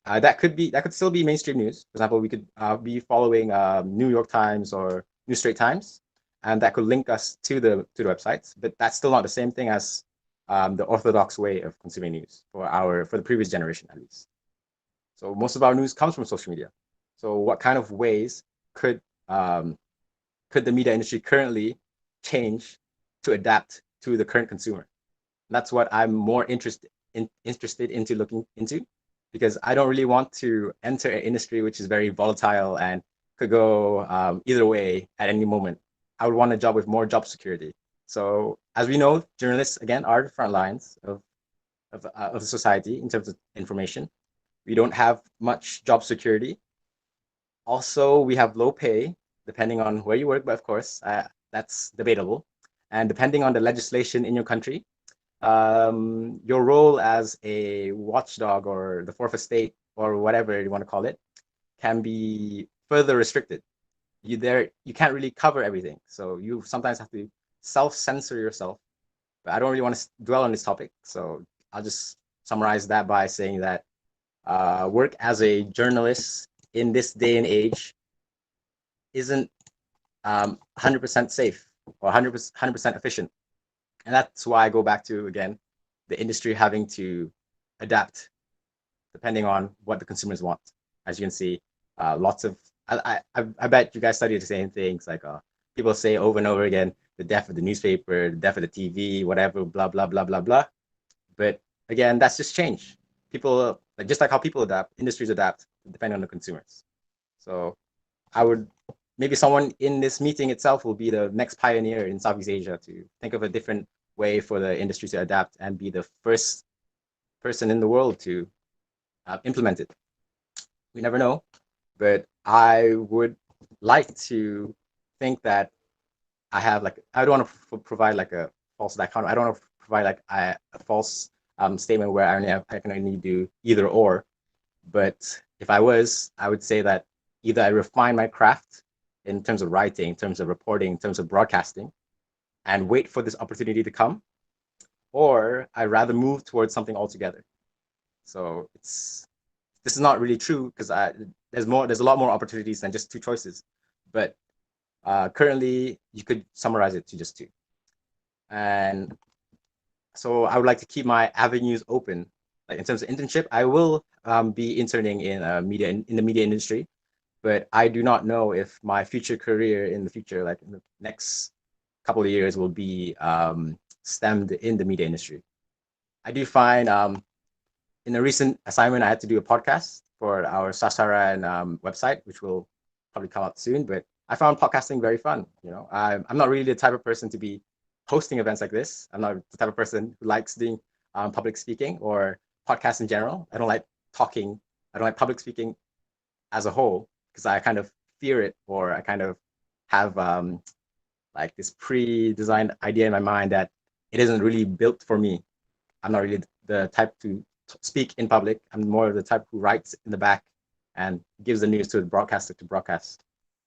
That could still be mainstream news. For example, we could be following New York Times or New Straits Times, and that could link us to the websites. But that's still not the same thing as the orthodox way of consuming news for the previous generation, at least. So most of our news comes from social media. So what kind of ways could could the media industry currently change to adapt to the current consumer? And that's what I'm more interested into looking into, because I don't really want to enter an industry which is very volatile and could go either way at any moment. I would want a job with more job security. So as we know, journalists, again, are the front lines of society in terms of information. We don't have much job security. Also, we have low pay, depending on where you work, but of course, that's debatable. And depending on the legislation in your country, your role as a watchdog or the fourth estate or whatever you want to call it can be further restricted. You can't really cover everything. So you sometimes have to self-censor yourself. But I don't really want to dwell on this topic. So I'll just summarize that by saying that work as a journalist in this day and age isn't 100% safe or 100% efficient. And that's why I go back to, again, the industry having to adapt depending on what the consumers want. As you can see, lots of, I bet you guys study the same things. Like people say over and over again, the death of the newspaper, the death of the TV, whatever, blah, blah, blah, blah, blah. But again, that's just change. People, just like how people adapt, industries adapt depending on the consumers. So maybe someone in this meeting itself will be the next pioneer in Southeast Asia to think of a different way for the industry to adapt and be the first person in the world to implement it. We never know, but I would like to think that I don't want to provide like a false dichotomy. I don't want to provide like a false statement where I can only do either or. But if I would say that either I refine my craft in terms of writing, in terms of reporting, in terms of broadcasting, and wait for this opportunity to come, or I'd rather move towards something altogether. So this is not really true because there's a lot more opportunities than just two choices. But currently, you could summarize it to just two. And so I would like to keep my avenues open. Like in terms of internship, I will be interning in the media industry, but I do not know if my future career in the future, like in the next couple of years, will be stemmed in the media industry. I do find in a recent assignment, I had to do a podcast for our Sasaran website, which will probably come out soon. But I found podcasting very fun. I'm not really the type of person to be hosting events like this. I'm not the type of person who likes doing public speaking or podcasts in general. I don't like talking. I don't like public speaking as a whole because I kind of fear it, or I kind of have like this pre-designed idea in my mind that it isn't really built for me. I'm not really the type to speak in public. I'm more of the type who writes in the back and gives the news to the broadcaster to broadcast.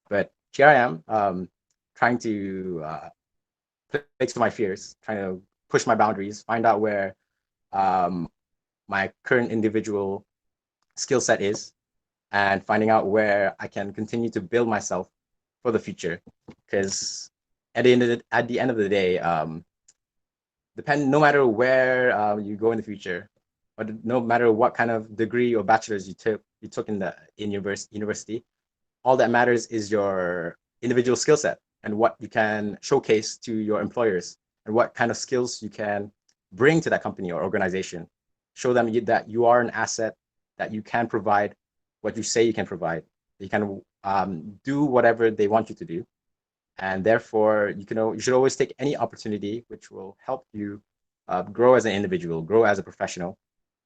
But here I am trying to play to my fears, trying to push my boundaries, find out where my current individual skill set is, and finding out where I can continue to build myself for the future. Because at the end of the day, no matter where you go in the future, or no matter what kind of degree or bachelor's you took in university, all that matters is your individual skill set and what you can showcase to your employers and what kind of skills you can bring to that company or organization. Show them that you are an asset, that you can provide what you say you can provide. You can do whatever they want you to do. And therefore, you should always take any opportunity which will help you grow as an individual, grow as a professional,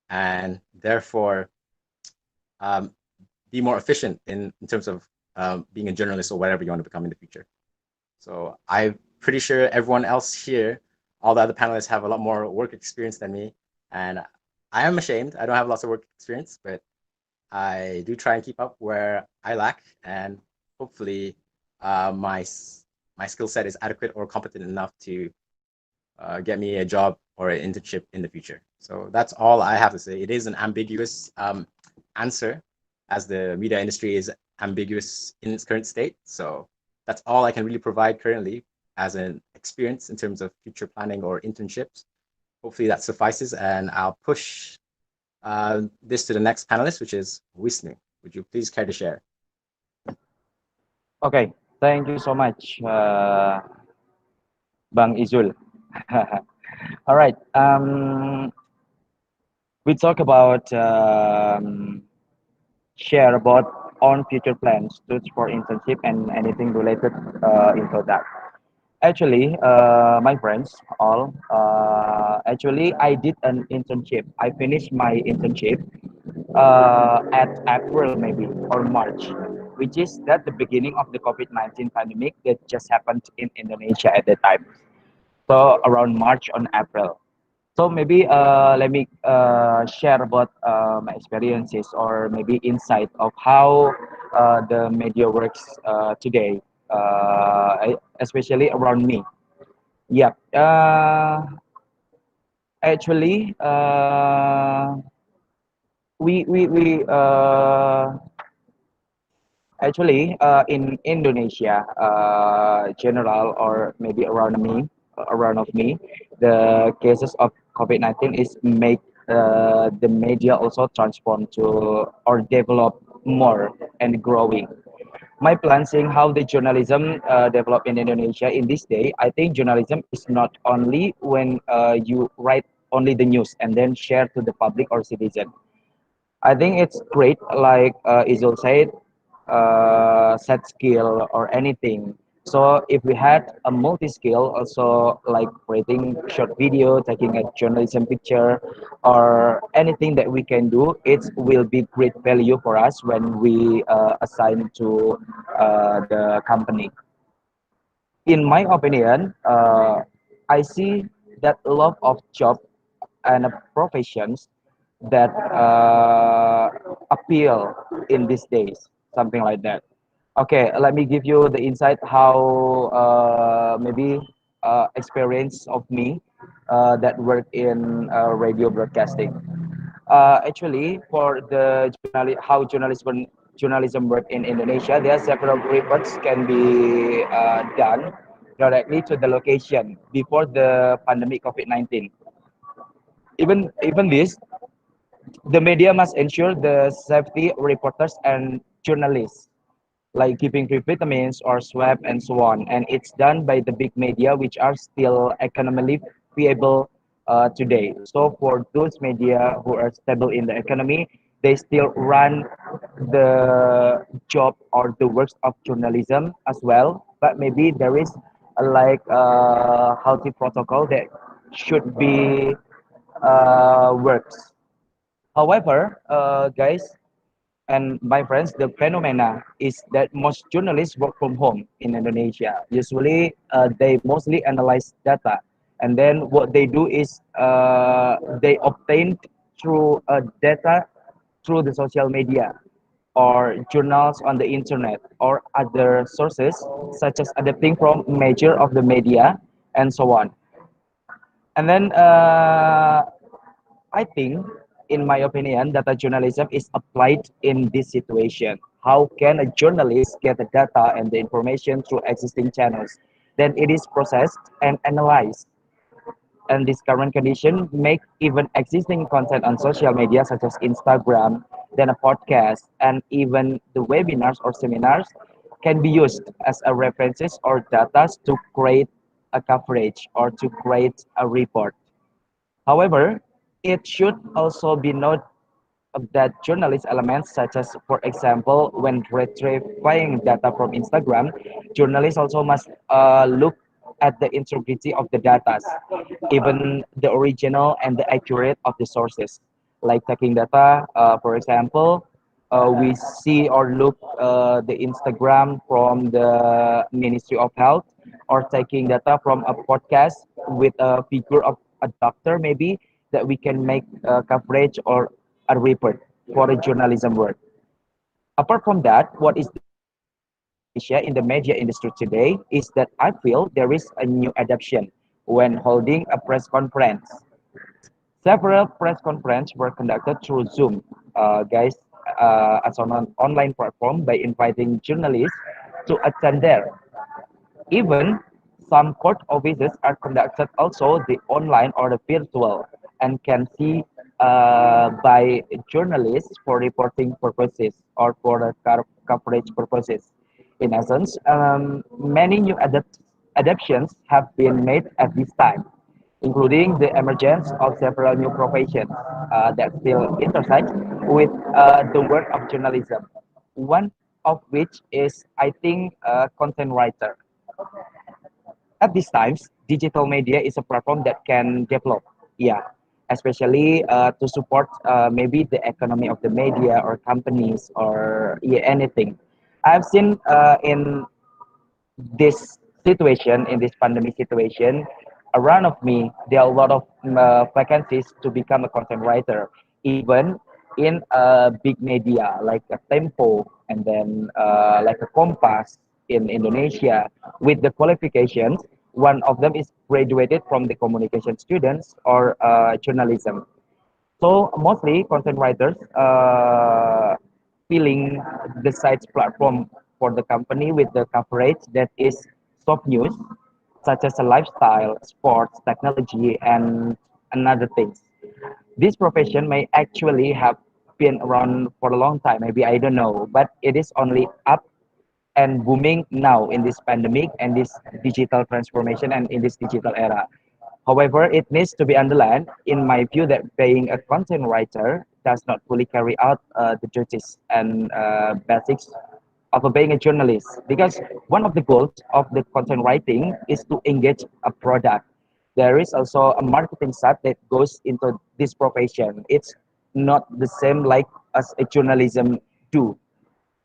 and therefore be more efficient in terms of being a journalist or whatever you want to become in the future. So I'm pretty sure everyone else here, all the other panelists, have a lot more work experience than me. And I am ashamed. I don't have lots of work experience, but I do try and keep up where I lack. And hopefully my skill set is adequate or competent enough to get me a job or an internship in the future. So that's all I have to say. It is an ambiguous answer, as the media industry is ambiguous in its current state. So that's all I can really provide currently as an experience in terms of future planning or internships. Hopefully that suffices, and I'll push this to the next panelist, which is Wisnu. Would you please care to share? Okay, Thank you so much, Bang Izzul. All right. We talk about share about on future plans, tools for internship, and anything related into that. Actually, my friends, all actually, I did an internship. I finished my internship at April maybe or March, which is that the beginning of the COVID-19 pandemic that just happened in Indonesia at that time. So around March on April. So maybe let me share about my experiences or maybe insight of how the media works today, especially around me. Yeah. Actually, we actually in Indonesia, general or maybe around of me, the cases of COVID-19 is make the media also transform to or develop more and growing. My plan seeing how the journalism develop in Indonesia in this day, I think journalism is not only when you write only the news and then share to the public or citizen. I think it's great, like Izzul said, set skill or anything. So if we had a multi-skill, also like creating short video, taking a journalism picture, or anything that we can do, it will be great value for us when we assign to the company. In my opinion, I see that a lot of job and professions that appeal in these days, something like that. Okay, let me give you the insight how maybe experience of me that work in radio broadcasting. Actually, for the how journalism work in Indonesia, there are several reports can be done directly to the location before the pandemic COVID-19. Even this, the media must ensure the safety reporters and journalists, like giving free vitamins or swab and so on. And it's done by the big media, which are still economically viable today. So for those media who are stable in the economy, they still run the job or the works of journalism as well. But maybe there is like a healthy protocol that should be works. However, guys, and my friends, the phenomena is that most journalists work from home in Indonesia. Usually, they mostly analyze data, and then what they do is they obtain through data through the social media or journals on the internet or other sources such as adapting from major of the media and so on. And then I think, in my opinion, data journalism is applied in this situation. How can a journalist get the data and the information through existing channels? Then it is processed and analyzed. And this current condition make even existing content on social media such as Instagram, then a podcast, and even the webinars or seminars can be used as a references or data to create a coverage or to create a report. However, it should also be noted that journalist elements such as, for example, when retrieving data from Instagram, journalists also must look at the integrity of the data, even the original and the accurate of the sources. Like taking data, for example, we see or look the Instagram from the Ministry of Health, or taking data from a podcast with a figure of a doctor maybe that we can make coverage or a report for a journalism work. Apart from that, what is the new trend in Indonesia in the media industry today is that I feel there is a new adoption when holding a press conference. Several press conferences were conducted through Zoom, guys, as on an online platform by inviting journalists to attend there. Even some court offices are conducted also the online or the virtual and can see by journalists for reporting purposes or for the coverage purposes. in essence, many new adaptations have been made at this time, including the emergence of several new professions that still intersect with the work of journalism. One of which is, I think, a content writer. At these times, digital media is a platform that can develop, yeah, especially to support maybe the economy of the media or companies or yeah, anything. I've seen in this situation, in this pandemic situation, around of me, there are a lot of vacancies to become a content writer, even in a big media like a Tempo and then like a Kompas in Indonesia with the qualifications. One of them is graduated from the communication students or journalism. So mostly content writers filling the site's platform for the company with the coverage that is soft news, such as a lifestyle, sports, technology, and another things. This profession may actually have been around for a long time, maybe I don't know, but it is only up and booming now in this pandemic and this digital transformation and in this digital era. However, it needs to be underlined, in my view, that being a content writer does not fully carry out the duties and basics of being a journalist. Because one of the goals of the content writing is to engage a product. There is also a marketing side that goes into this profession. It's not the same like as a journalism do.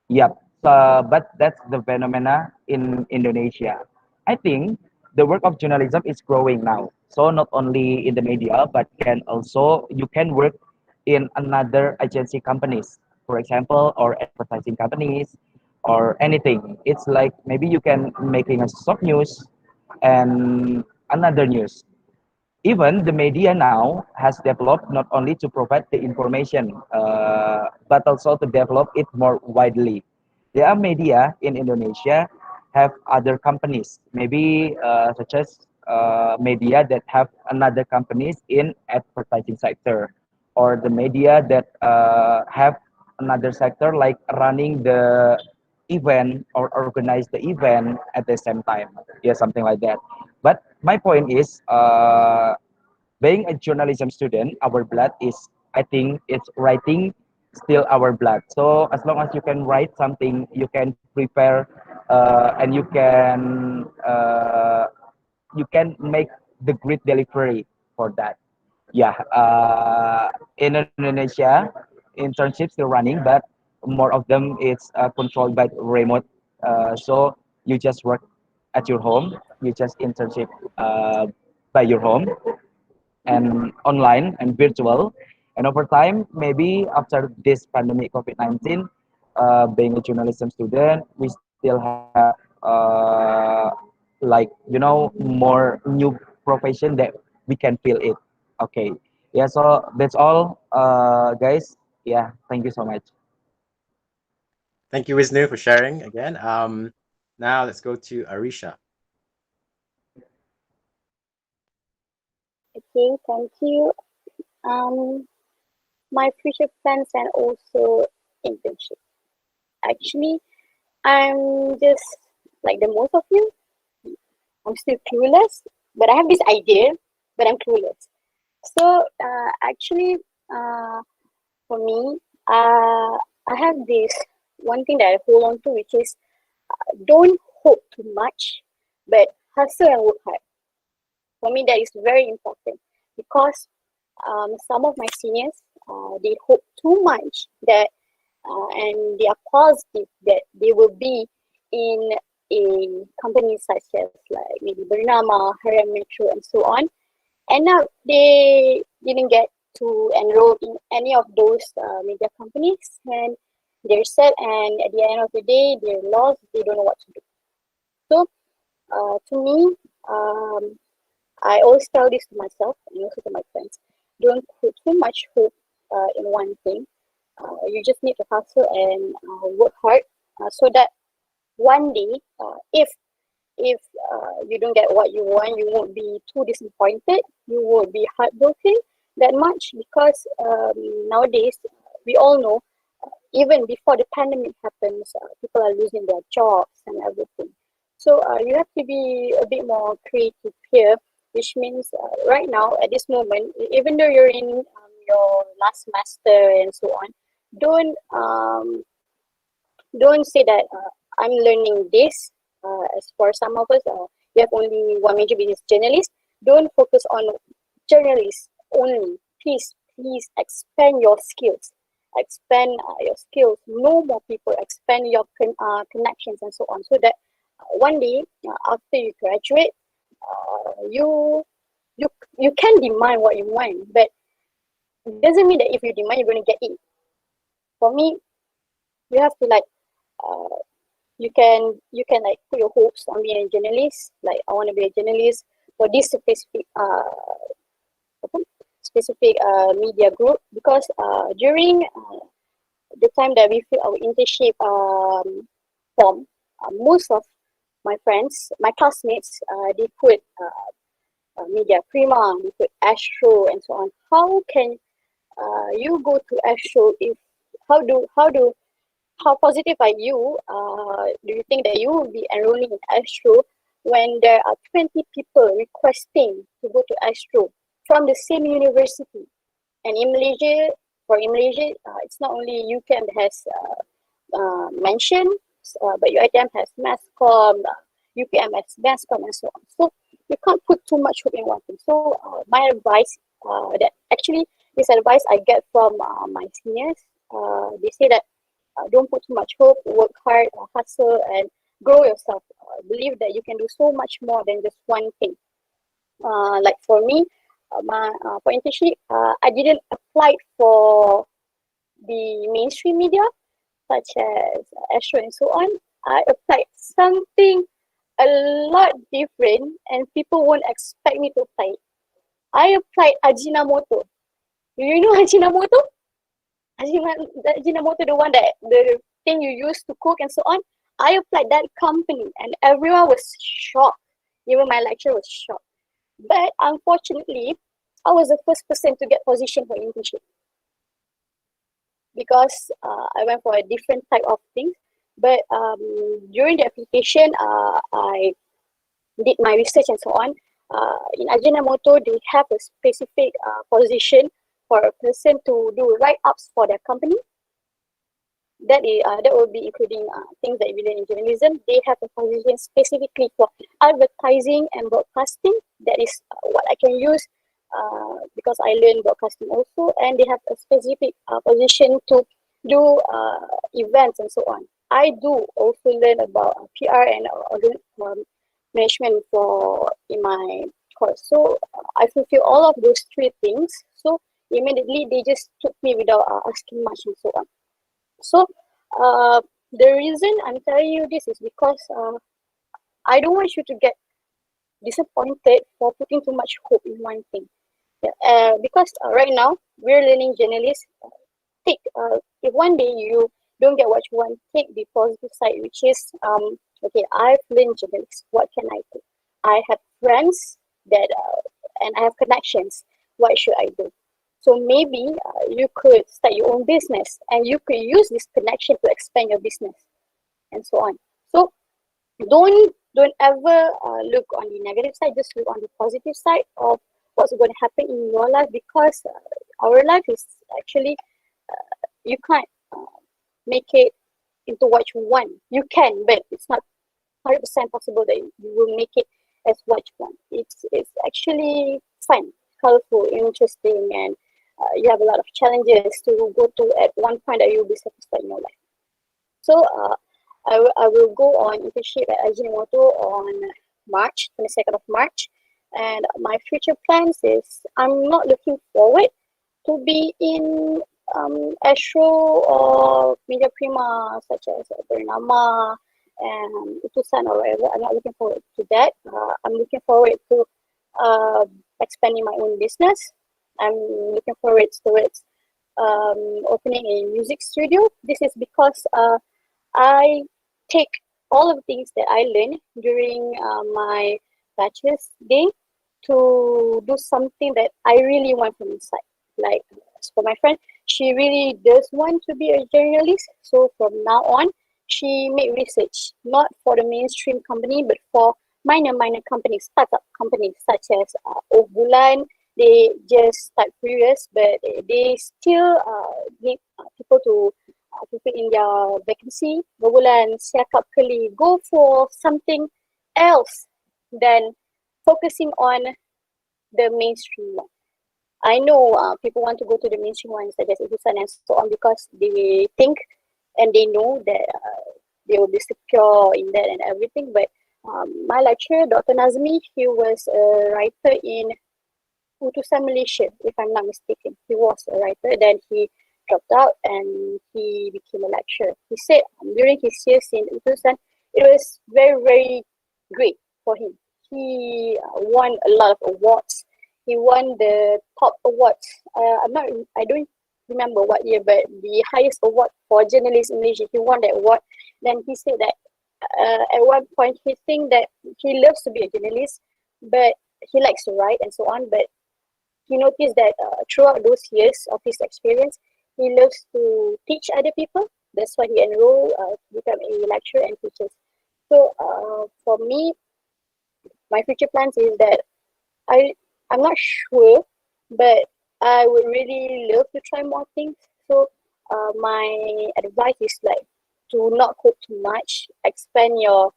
Yep. But that's the phenomena in Indonesia. I think the work of journalism is growing now. So not only in the media, but can also you can work in another agency companies, for example, or advertising companies, or anything. It's like maybe you can making a soft news and another news. Even the media now has developed not only to provide the information, but also to develop it more widely. There are media in Indonesia have other companies, maybe such as media that have another companies in advertising sector, or the media that have another sector like running the event or organize the event at the same time. Yeah, something like that. But my point is, being a journalism student, our blood is, I think, it's writing still our blood. So as long as you can write something, you can prepare, and you can make the great delivery for that. Yeah, in Indonesia, internships still running, but more of them is controlled by remote. So you just work at your home, you just internship by your home and online and virtual. And over time, maybe after this pandemic COVID-19, being a journalism student, we still have like more new profession that we can feel it. Okay, yeah. So that's all, guys. Yeah, thank you so much. Thank you, Wisnu, for sharing again. Now let's go to Arisha. Okay, thank you. Um, my future plans and also internship. Actually, I'm just like the most of you. I'm still clueless, but I have this idea, but I'm clueless. So actually, uh, for me, I have this one thing that I hold on to, which is don't hope too much, but hustle and work hard. For me, that is very important because some of my seniors, they hope too much that, and they are positive that they will be in a company such as like maybe Bernama, Haram Metro, and so on. And now they didn't get to enroll in any of those media companies, and they're sad. And at the end of the day, they're lost. They don't know what to do. So, to me, I always tell this to myself and also to my friends: don't put too much hope in one thing. You just need to hustle and work hard so that one day, if you don't get what you want, you won't be too disappointed. You won't be heartbroken that much because nowadays we all know even before the pandemic happens, people are losing their jobs and everything. So you have to be a bit more creative here, which means right now at this moment, even though you're in your last semester and so on, don't say that I'm learning this. As for some of us, you have only one major, which is journalist. Don't focus on journalists only. Please expand your skills. Expand your skills. Know more people. Expand your connections and so on. So that one day after you graduate, you can demand what you want, but it doesn't mean that if you demand you're going to get it. For me, you have to like you can like put your hopes on being a journalist. Like I want to be a journalist for this specific media group, because during the time that we fill our internship form, most of my friends, my classmates, they put media prima, they put astro and so on. How can you go to astro if how positive are you? Do you think that you will be enrolling in astro when there are 20 people requesting to go to astro from the same university? And in Malaysia, it's not only UCAM that has mentioned, but UiTM has mass comm, UPM has mass comm and so on. So you can't put too much hope in one thing. So my advice, this advice I get from my seniors, they say that don't put too much hope, work hard, hustle, and grow yourself. Believe that you can do so much more than just one thing. Like for me, for internship, I didn't apply for the mainstream media, such as Astro and so on. I applied something a lot different, and people won't expect me to apply it. I applied Ajinomoto. Do you know Ajinomoto? Ajinomoto, the one that the thing you use to cook and so on. I applied that company, and everyone was shocked. Even my lecturer was shocked. But unfortunately, I was the first person to get position for internship, because I went for a different type of thing. But during the application, I did my research and so on. In Ajinomoto, they have a specific position for a person to do write-ups for their company. That will be including things that we learn in journalism. They have a position specifically for advertising and broadcasting. That is what I can use because I learned broadcasting also. And they have a specific position to do events and so on. I do also learn about PR and management in my course. So I fulfill all of those three things. So immediately they just took me without asking much and so on. So the reason I'm telling you this is because I don't want you to get disappointed for putting too much hope in one thing. Because right now we're learning journalists. If one day you don't get what you want, take the positive side, which is okay, I've learned journalists. What can I do? I have friends that and I have connections. What should I do? So maybe you could start your own business, and you could use this connection to expand your business, and so on. So don't ever look on the negative side. Just look on the positive side of what's going to happen in your life, because our life is actually you can't make it into what you want. You can, but it's not 100% possible that you will make it as what you want. It's actually fun, colorful, interesting, and you have a lot of challenges to go to at one point that you'll be satisfied in your life. So I will go on internship at Ajinomoto on March, 22nd of March. And my future plans is I'm not looking forward to be in Astro or Media Prima, such as Bernama and Utusan or whatever. I'm not looking forward to that. I'm looking forward to expanding my own business. I'm looking forward towards opening a music studio. This is because I take all of the things that I learned during my bachelor's day to do something that I really want from inside. Like for my friend, she really does want to be a journalist. So from now on, she made research, not for the mainstream company, but for minor companies, startup companies such as Bulan. They just start curious, but they still need people to fulfill in their vacancy. Bulan siakap kali go for something else than focusing on the mainstream one. I know people want to go to the mainstream ones such as Izzul and so on because they think and they know that they will be secure in that and everything. But my lecturer, Dr. Nazmi, he was a writer in Utusan Malaysia, if I'm not mistaken. He was a writer, then he dropped out and he became a lecturer. He said during his years in Utusan, it was very, very great for him. He won a lot of awards. He won the top awards. I don't remember what year, but the highest award for journalists in Malaysia. He won that award. Then he said that at one point he think that he loves to be a journalist, but he likes to write and so on. But he noticed that throughout those years of his experience, he loves to teach other people. That's why he enrolled to become a lecturer and teacher. So for me, my future plans is that I'm not sure, but I would really love to try more things. So my advice is like to not hope too much, expand your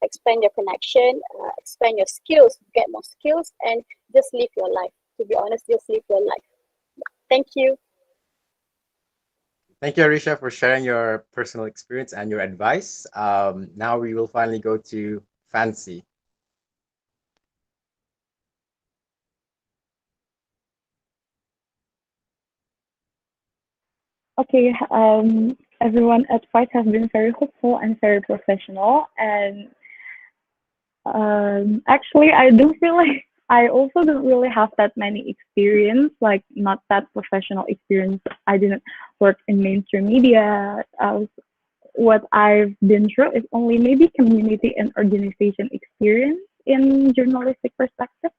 connection, expand your skills, get more skills, and just live your life. To be honest, just live your life. Thank you. Thank you, Arisha, for sharing your personal experience and your advice. Now we will finally go to Fancy. Okay, everyone at Fight has been very hopeful and very professional. And actually, I also don't really have that many experience, like not that professional experience. I didn't work in mainstream media. What I've been through is only maybe community and organization experience in journalistic perspective.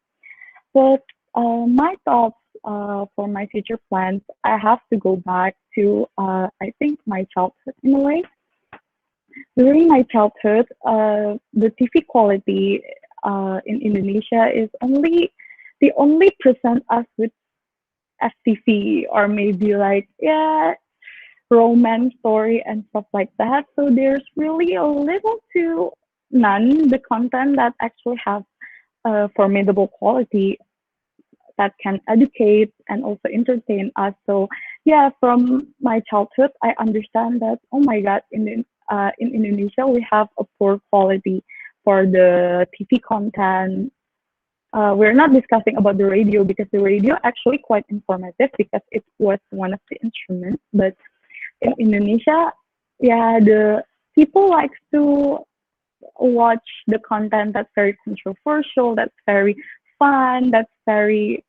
But my thoughts for my future plans, I have to go back to, I think, my childhood in a way. During my childhood, the TV quality in Indonesia is they only present us with FTV or maybe like, yeah, romance story and stuff like that. So there's really a little to none the content that actually have formidable quality that can educate and also entertain us. So yeah, from my childhood, I understand that, oh my God, in Indonesia, we have a poor quality for the TV content. We're not discussing about the radio because the radio actually quite informative because it was one of the instruments. But in Indonesia, yeah, the people likes to watch the content that's very controversial, that's very fun, that's very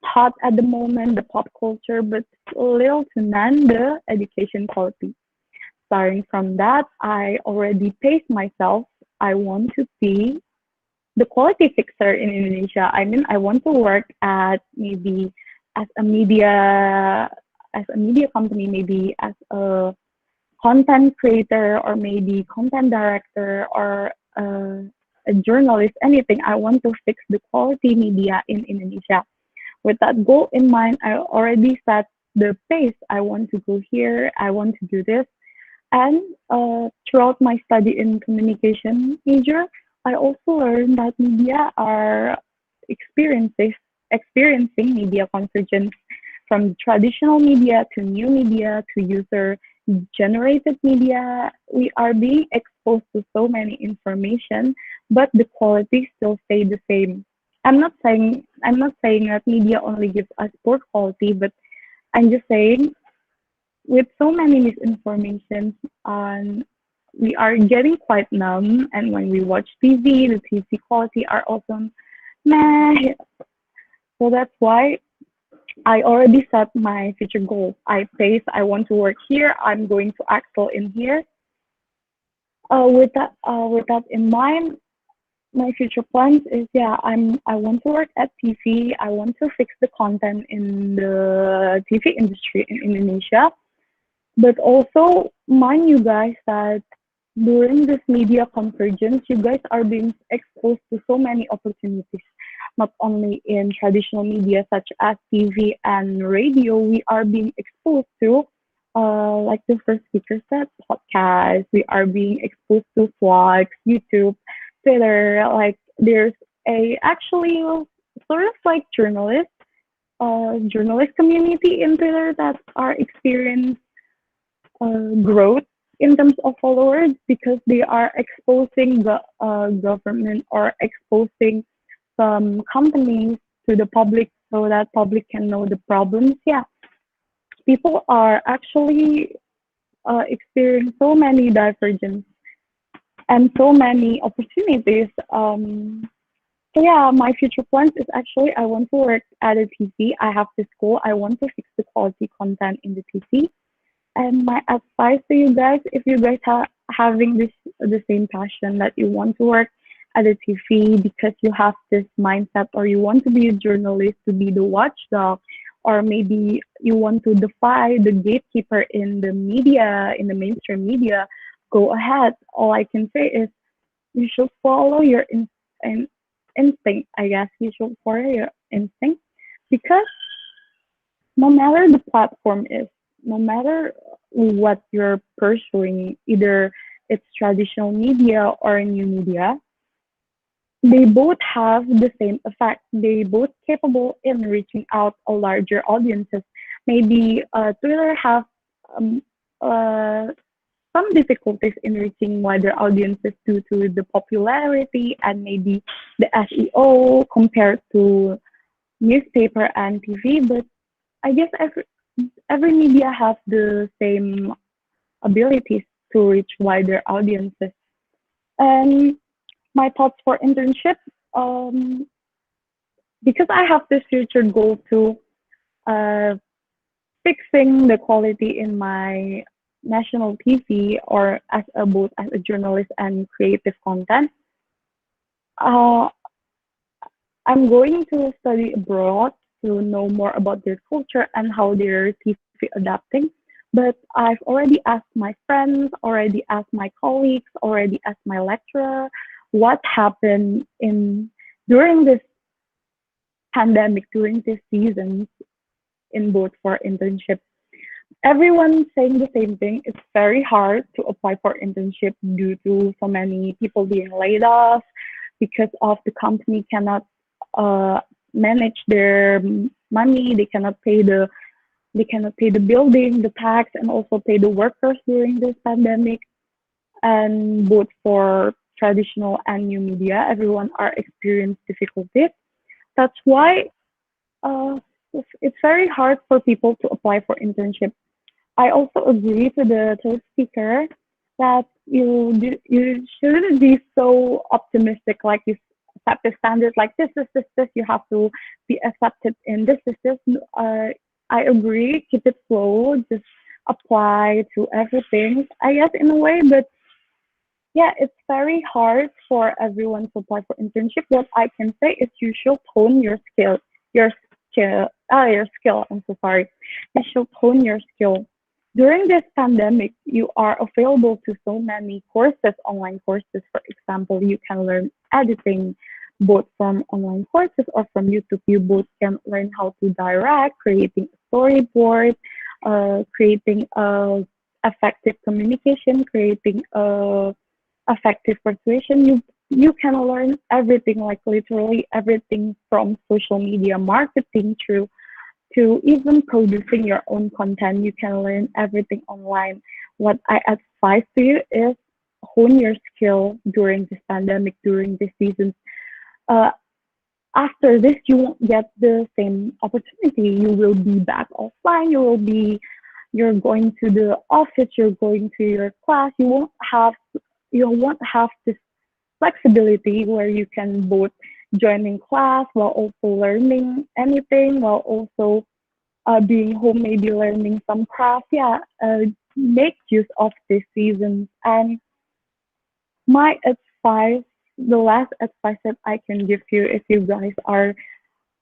hot at the moment, the pop culture, but little to none the education quality. Starting from that, I already paced myself. I want to be the quality fixer in Indonesia. I mean, I want to work at maybe as a media company, maybe as a content creator or maybe content director or a journalist, anything. I want to fix the quality media in Indonesia. With that goal in mind, I already set the pace. I want to go here, I want to do this. And throughout my study in communication major, I also learned that media are experiencing media convergence from traditional media to new media to user generated media. We are being exposed to so many information, but the quality still stay the same. I'm not saying that media only gives us poor quality, but I'm just saying with so many misinformation we are getting quite numb, and when we watch TV, the TV quality are also meh. So that's why I already set my future goals. I want to work here. I'm going to excel in here. With that in mind, my future plans is, yeah, I want to work at TV. I want to fix the content in the TV industry in Indonesia. But also mind you guys that during this media convergence, you guys are being exposed to so many opportunities, not only in traditional media such as TV and radio. We are being exposed to, like the first speaker said, podcasts. We are being exposed to vlogs, YouTube, Twitter. Like there's a actually sort of like journalist community in Twitter that are experiencing growth in terms of followers because they are exposing the government or exposing some companies to the public so that public can know the problems. Yeah, people are actually experiencing so many divergence and so many opportunities. So yeah, my future plans is actually I want to work at a TV. I have this goal. I want to fix the quality content in the TV. And my advice to you guys, if you guys are having the same passion that you want to work at a TV because you have this mindset, or you want to be a journalist to be the watchdog, or maybe you want to defy the gatekeeper in the media, in the mainstream media, go ahead. All I can say is you should follow your instinct. I guess you should follow your instinct because no matter the platform is, no matter what you're pursuing, either it's traditional media or new media, they both have the same effect. They both capable in reaching out a larger audiences. Maybe Twitter have um, uh, some difficulties in reaching wider audiences due to the popularity and maybe the SEO compared to newspaper and TV. But I guess every media has the same abilities to reach wider audiences. And my thoughts for internship, um, because I have this future goal to uh, fixing the quality in my national TV or as a both as a journalist and creative content. Uh, I'm going to study abroad to know more about their culture and how their TV adapting. But I've already asked my friends, already asked my colleagues, already asked my lecturer what happened in during this pandemic, during this season in both for internship. Everyone saying the same thing. It's very hard to apply for internship due to so many people being laid off because of the company cannot uh, manage their money. They cannot pay the building, the tax, and also pay the workers during this pandemic. And both for traditional and new media, everyone are experiencing difficulties. That's why uh, it's very hard for people to apply for internship. I also agree to the third speaker that you shouldn't be so optimistic. Like you set the standard like this. You have to be accepted in this. I agree. Keep it slow. Just apply to everything. I guess in a way, but yeah, it's very hard for everyone to apply for internship. What I can say is you should hone your your skill. I'm so sorry. You should hone your skill. During this pandemic, you are available to so many courses, online courses. For example, you can learn editing both from online courses or from YouTube. You both can learn how to direct, creating a storyboard, creating a effective communication, creating a effective persuasion. You can learn everything, like literally everything from social media marketing to even producing your own content. You can learn everything online. What I advise to you is hone your skill during this pandemic, during this season. Uh, After this, you won't get the same opportunity. You will be back offline. You're going to the office. You're going to your class. You won't have this flexibility where you can both joining class while also learning anything, while also being home, maybe learning some craft. Yeah, make use of this season. And my advice the last advice that I can give you if you guys are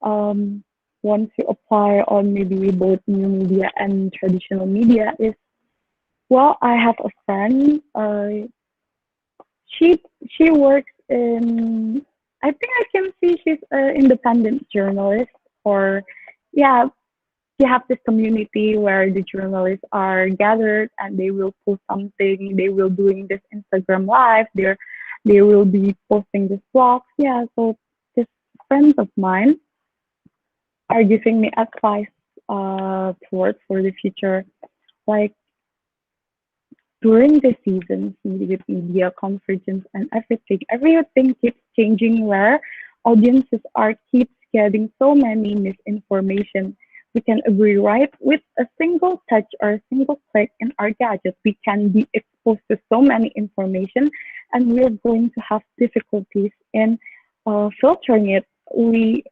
um, want to apply on maybe both new media and traditional media is, well, I have a friend. She she works in. I think I can see she's an independent journalist, or yeah, you have this community where the journalists are gathered and they will post something. They will doing this Instagram live. They will be posting this vlogs. Yeah, so this friends of mine are giving me advice towards for the future. Like during the seasons with media convergence and everything keeps changing where audiences are keeps getting so many misinformation. We can agree, right? With a single touch or a single click in our gadget, we can be exposed to so many information, and we're going to have difficulties in filtering it. We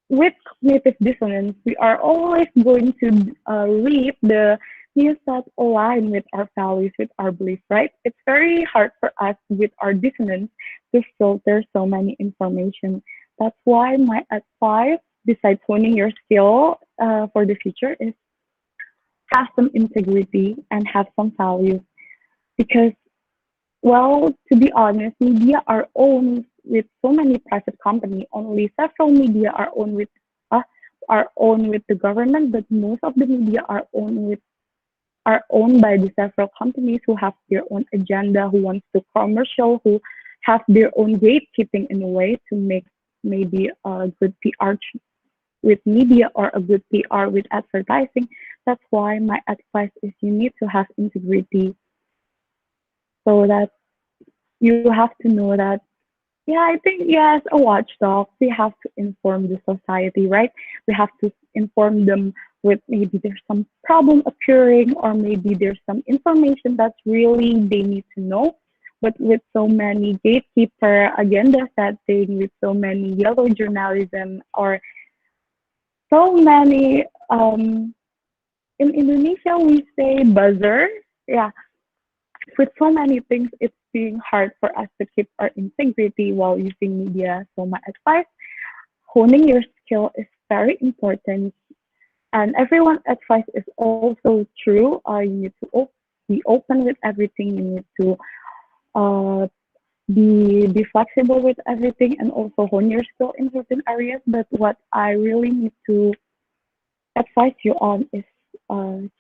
with cognitive dissonance, we are always going to read the news that align with our values, with our beliefs, right? It's very hard for us with our dissonance to filter so many information. That's why my advice, besides honing your skill for the future, is have some integrity and have some values. Because, well, to be honest, media are owned with so many private companies. Only several media uh, are owned with the government, but most of the media are owned by the several companies who have their own agenda, who wants to commercial, who have their own gatekeeping in a way to make maybe a good PR with media or a good PR with advertising. That's why my advice is you need to have integrity so that you have to know that, yeah, I think, yes, a watchdog, we have to inform the society, right? We have to inform them with maybe there's some problem occurring or maybe there's some information that's really they need to know. But with so many gatekeeper agenda setting, with so many yellow journalism or so many, in Indonesia we say buzzer, yeah, with so many things, it's being hard for us to keep our integrity while using media. So my advice, honing your skill is very important. And everyone's advice is also true. You need to be open with everything. You need to uh, be flexible with everything and also hone your skill in certain areas. But what I really need to advise you on is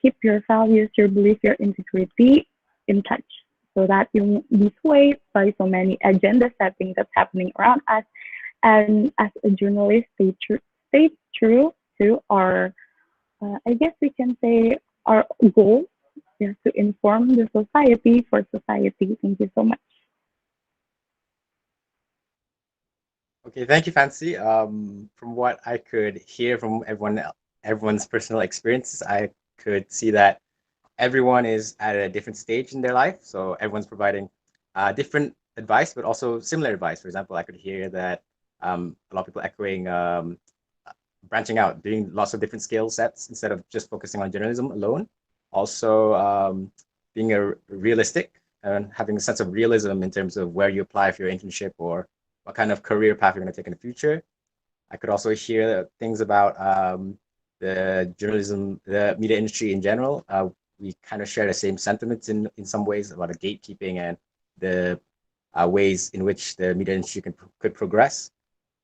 keep your values, your belief, your integrity in touch so that you won't be swayed by so many agenda setting that's happening around us. And as a journalist, stay true to our, I guess we can say, our goal is to inform the society for society. Thank you so much. Okay, thank you, Fancy. From what I could hear from everyone's personal experiences, I could see that everyone is at a different stage in their life. So everyone's providing different advice, but also similar advice. For example, I could hear that a lot of people echoing branching out, doing lots of different skill sets instead of just focusing on journalism alone. Also, being realistic and having a sense of realism in terms of where you apply for your internship or what kind of career path you're going to take in the future. I could also hear things about the media industry in general. We kind of share the same sentiments in some ways about the gatekeeping and the ways in which the media industry could progress.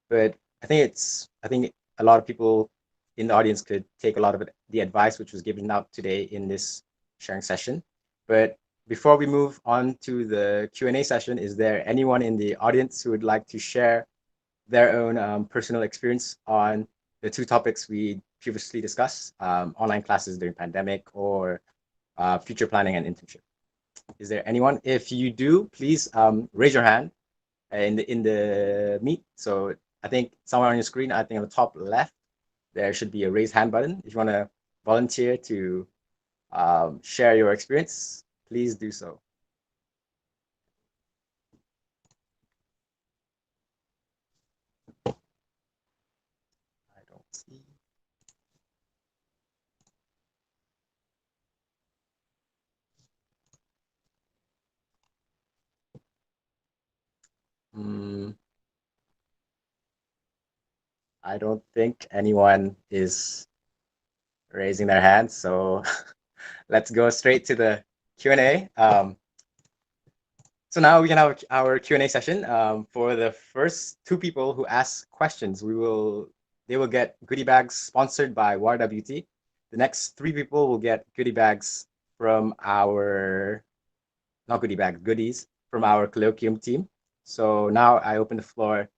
But I think a lot of people in the audience could take a lot of the advice which was given out today in this sharing session. But before we move on to the Q&A session, is there anyone in the audience who would like to share their own personal experience on the two topics we previously discussed, online classes during pandemic or future planning and internship? Is there anyone? If you do, please raise your hand in the meet. So I think somewhere on your screen, I think on the top left, there should be a raise hand button. If you want to volunteer to share your experience, please do so. I don't see. I don't think anyone is raising their hand, so let's go straight to the Q&A. So now we can have our Q&A session. For the first two people who ask questions, they will get goodie bags sponsored by Wardah Beauty. The next three people will get goodie bags from our, not goodie bags, goodies from our Colloquium team. So now I open the floor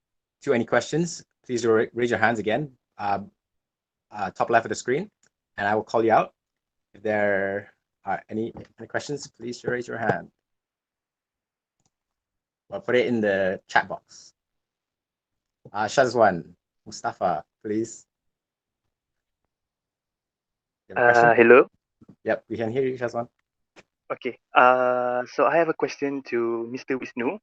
to any questions. Please raise your hands again, top left of the screen, and I will call you out. If there are any questions, please raise your hand. Or put it in the chat box. Shazwan, Mustafa, please. Hello. Yep, we can hear you, Shazwan. Okay. So I have a question to Mr. Wisnu.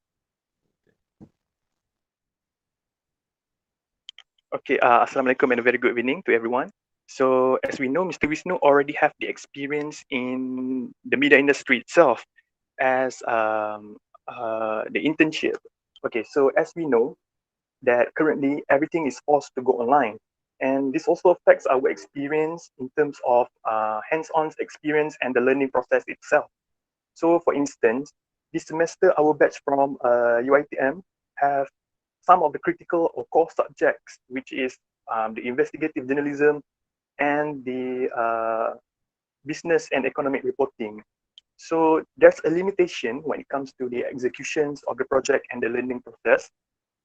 Okay. Assalamualaikum and a very good evening to everyone. So as we know, Mr. Wisnu already have the experience in the media industry itself as the internship. Okay. So as we know that currently everything is forced to go online. And this also affects our experience in terms of hands-on experience and the learning process itself. So for instance, this semester, our batch from UiTM have some of the critical or core subjects, which is the investigative journalism and the business and economic reporting. So there's a limitation when it comes to the executions of the project and the learning process.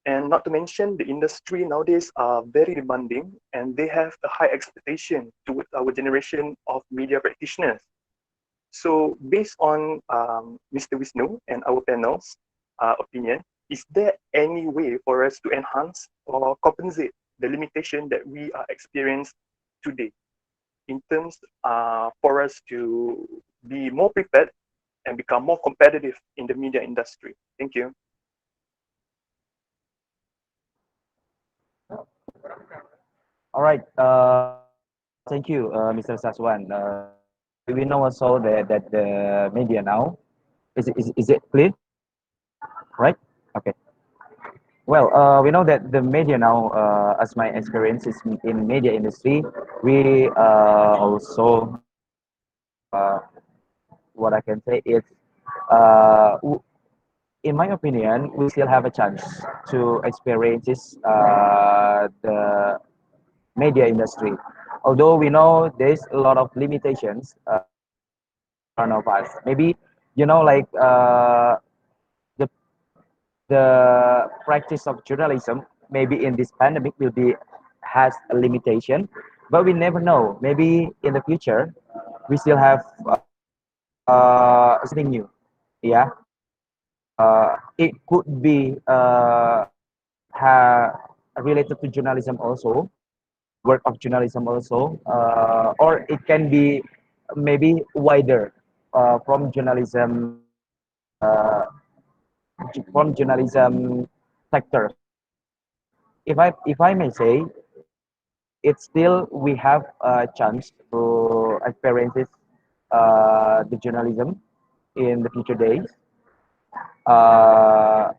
And not to mention, the industry nowadays are very demanding and they have a high expectation towards our generation of media practitioners. So based on Mr. Wisnu and our panel's opinion, is there any way for us to enhance or compensate the limitation that we are experiencing today in terms for us to be more prepared and become more competitive in the media industry? Thank you. All right. Thank you, Mr. Saswan. We know also that the media now is it clear? Right? Okay. Well, we know that the media now, as my experience is in media industry, we also what I can say is, in my opinion, we still have a chance to experience this, the media industry. Although we know there's a lot of limitations in front of us. Maybe like the practice of journalism maybe in this pandemic will be has a limitation, but we never know. Maybe in the future we still have something new. Yeah, it could be related to journalism also, work of journalism also, or it can be maybe wider from journalism uh, sector. If I may say, it's still we have a chance to experience this, the journalism in the future days. Uh,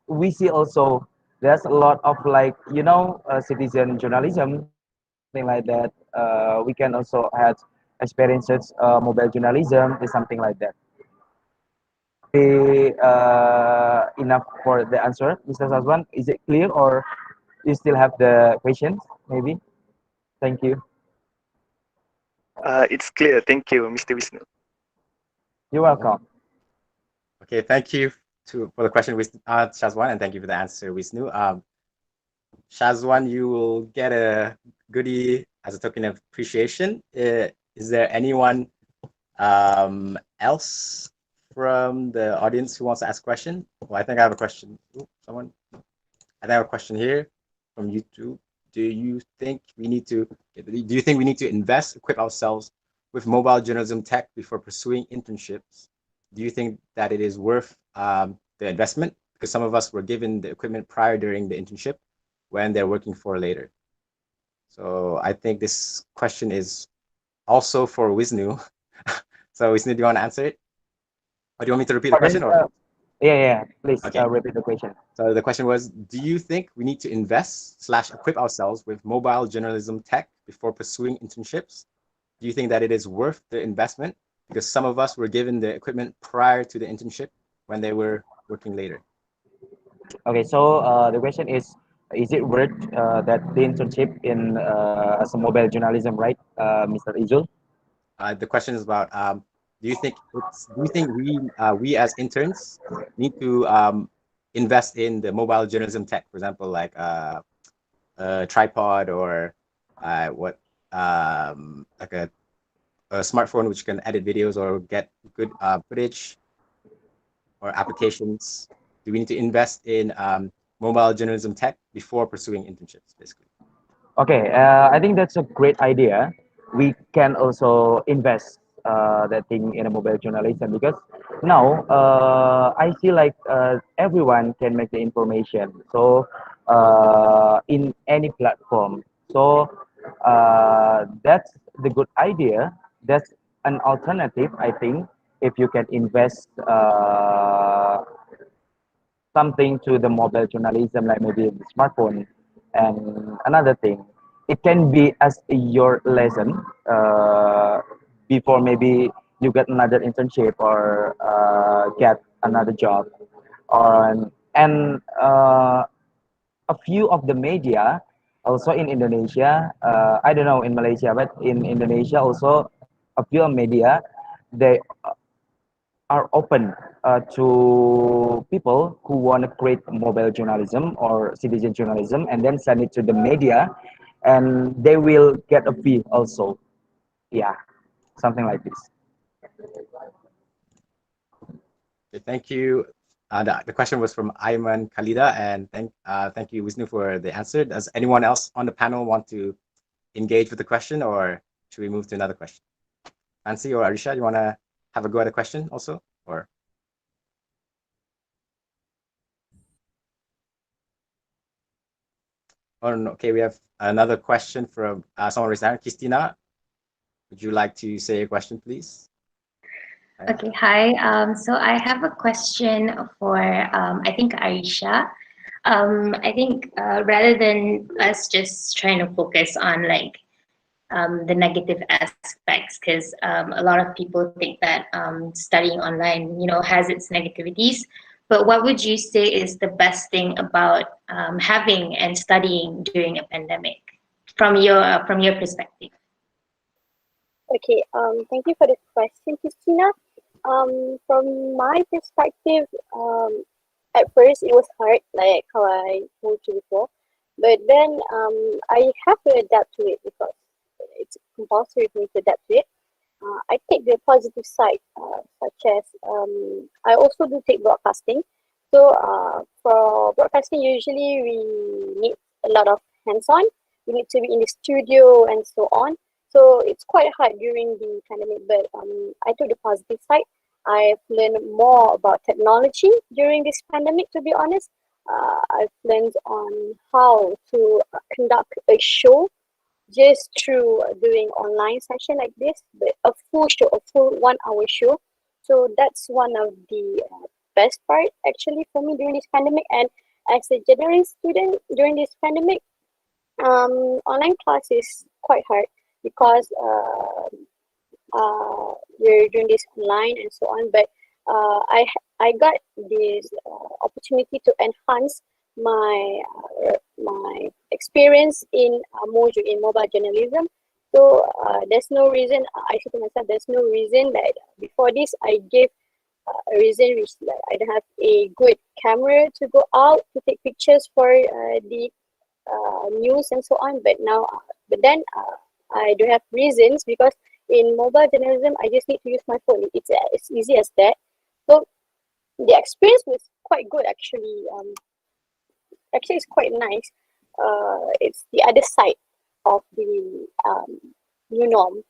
we see also there's a lot of like citizen journalism, something like that. We can also have experiences mobile journalism is something like that. Enough for the answer, Mr. Saswan. Is it clear or you still have the questions? Maybe. Thank you. It's clear. Thank you, Mr. Wisnu. You're welcome. Okay, thank you for the question, Shazwan, and thank you for the answer, Wisnu. Shazwan, you will get a goodie as a token of appreciation. Is there anyone else from the audience who wants to ask a question? Well, I think I have a question. Someone? I think I have a question here from YouTube. Do you think we need to equip ourselves with mobile journalism tech before pursuing internships? Do you think that it is worth the investment? Because some of us were given the equipment during the internship when they're working for later. So I think this question is also for Wisnu. So Wisnu, do you want to answer it? Or do you want me to repeat the question? Yeah. Please Okay. repeat the question. So the question was, do you think we need to invest/equip ourselves with mobile journalism tech before pursuing internships? Do you think that it is worth the investment? Because some of us were given the equipment prior to the internship when they were working later. Okay, so the question is it worth that the internship in as a mobile journalism, right, Mr. Izzul? The question is about, do you think we as interns need to invest in the mobile journalism tech, for example, like a tripod or what like a smartphone which can edit videos or get good footage or applications? Do we need to invest in mobile journalism tech before pursuing internships, basically? Okay, I think that's a great idea. We can also invest that thing in a mobile journalism because now I feel like everyone can make the information. So in any platform. So that's the good idea. That's an alternative, I think, if you can invest something to the mobile journalism, like maybe the smartphone. And another thing, it can be as your lesson before maybe you get another internship or get another job. And a few of the media also in Indonesia, I don't know in Malaysia, but in Indonesia also a few media, they are open to people who want to create mobile journalism or citizen journalism and then send it to the media, and they will get a fee also. Yeah, something like this. Okay, thank you. The question was from Ayman Khalida, and thank you, Wisnu, for the answer. Does anyone else on the panel want to engage with the question, or should we move to another question? Nancy or Arisha, you want to have a go at a question also, or? Oh, no. Okay, we have another question from someone raised hand. Christina, would you like to say a question, please? Okay, hi. So I have a question for, I think, Arisha. I think rather than us just trying to focus on like the negative aspects, because a lot of people think that studying online, has its negativities. But what would you say is the best thing about having and studying during a pandemic, from your perspective? Okay, thank you for the question, Christina. From my perspective, at first it was hard, like how I told you before, but then I have to adapt to it because it's compulsory for me to adapt to it. I take the positive side, such as I also do take broadcasting. So for broadcasting, usually we need a lot of hands-on. We need to be in the studio and so on. So it's quite hard during the pandemic, but I took the positive side. I've learned more about technology during this pandemic, to be honest. I've learned on how to conduct a show just through doing online session like this, but a full show, a full 1 hour show. So that's one of the best part actually for me during this pandemic. And as a general student during this pandemic, online class is quite hard because we're doing this online and so on. But I got this opportunity to enhance my experience in module in mobile journalism. So there's no reason, I said to myself, there's no reason that before this I gave a reason which like I don't have a good camera to go out to take pictures for the news and so on. But now, but then I do have reasons because in mobile journalism I just need to use my phone. It's easy as that. So the experience was quite good actually. Actually, it's quite nice. It's the other side of the new norm.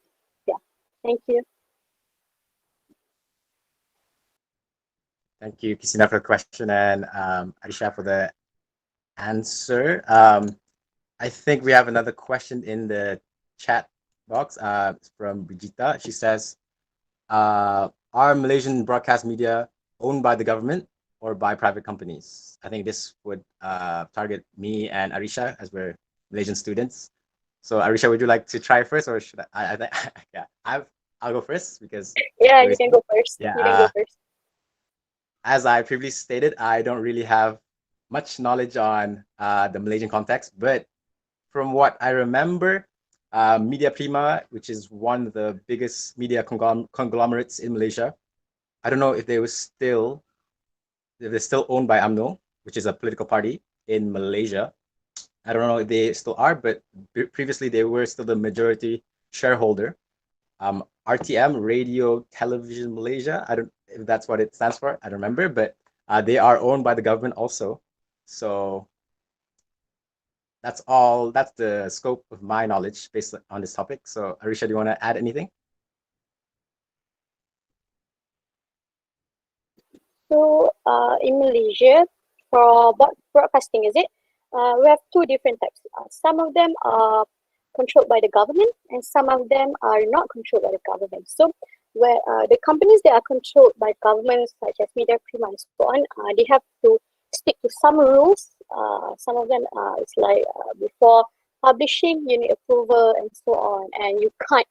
Yeah. Thank you. Thank you, Christina, for the question, and Arisha for the answer. I think we have another question in the chat box from Brigita. She says, are Malaysian broadcast media owned by the government or by private companies? I think this would target me and Arisha as we're Malaysian students. So Arisha, would you like to try first, or should I think yeah, I'll go first because yeah, you can go first. Yeah, you can go first. As I previously stated, I don't really have much knowledge on the Malaysian context, but from what I remember, Media Prima, which is one of the biggest media conglomerates in Malaysia, I don't know if they're still owned by UMNO, which is a political party in Malaysia. I don't know if they still are, but previously they were still the majority shareholder. RTM, Radio Television Malaysia, I don't if that's what it stands for, I don't remember, but they are owned by the government also. So that's the scope of my knowledge based on this topic. So Arisha, do you want to add anything? So in Malaysia, for broadcasting, is it? We have two different types. Some of them are controlled by the government, and some of them are not controlled by the government. So, where the companies that are controlled by governments, such as Media Prima and so on, they have to stick to some rules. Some of them, it's like before publishing, you need approval and so on, and you can't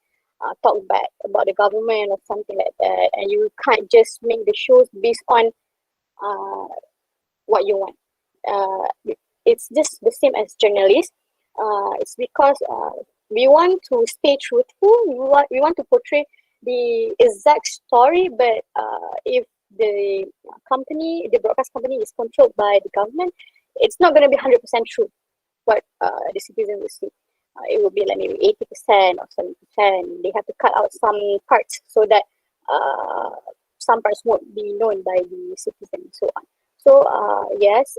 talk bad about the government or something like that, and you can't just make the shows based on what you want. It's just the same as journalists. It's because we want to stay truthful. We want to portray the exact story, but if the broadcast company is controlled by the government, it's not going to be 100% true what the citizens will see. It will be like maybe 80% or 70%. They have to cut out some parts so that some parts won't be known by the citizen and so on. So yes,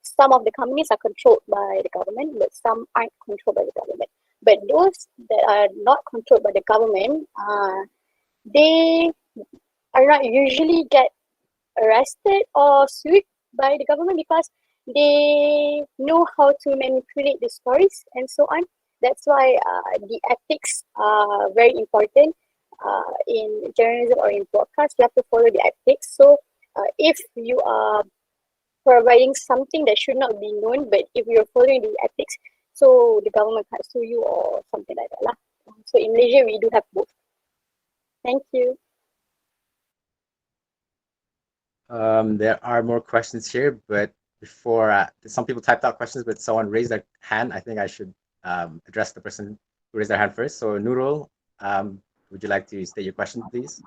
some of the companies are controlled by the government, but some aren't controlled by the government. But those that are not controlled by the government, they are not usually get arrested or sued by the government because they know how to manipulate the stories and so on. That's why the ethics are very important in journalism or in broadcast. You have to follow the ethics. So if you are providing something that should not be known, but if you're following the ethics, so the government can't sue you or something like that. So in Malaysia, we do have both. Thank you. There are more questions here, but before some people typed out questions, but someone raised their hand. I think I should address the person who raised their hand first. So Nurul, would you like to state your question, please?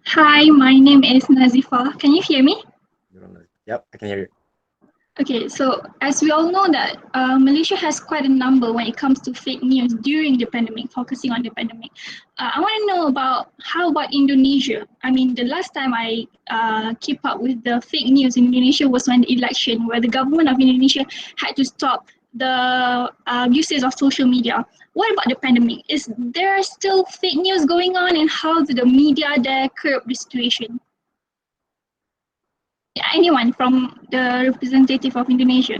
Hi, my name is Nazifa. Can you hear me? Yep, I can hear you. Okay, so as we all know that Malaysia has quite a number when it comes to fake news during the pandemic, focusing on the pandemic. I want to know about how about Indonesia? I mean, the last time I keep up with the fake news in Indonesia was when the election, where the government of Indonesia had to stop the usage of social media. What about the pandemic? Is there still fake news going on, and how do the media there curb the situation? Anyone from the representative of Indonesia?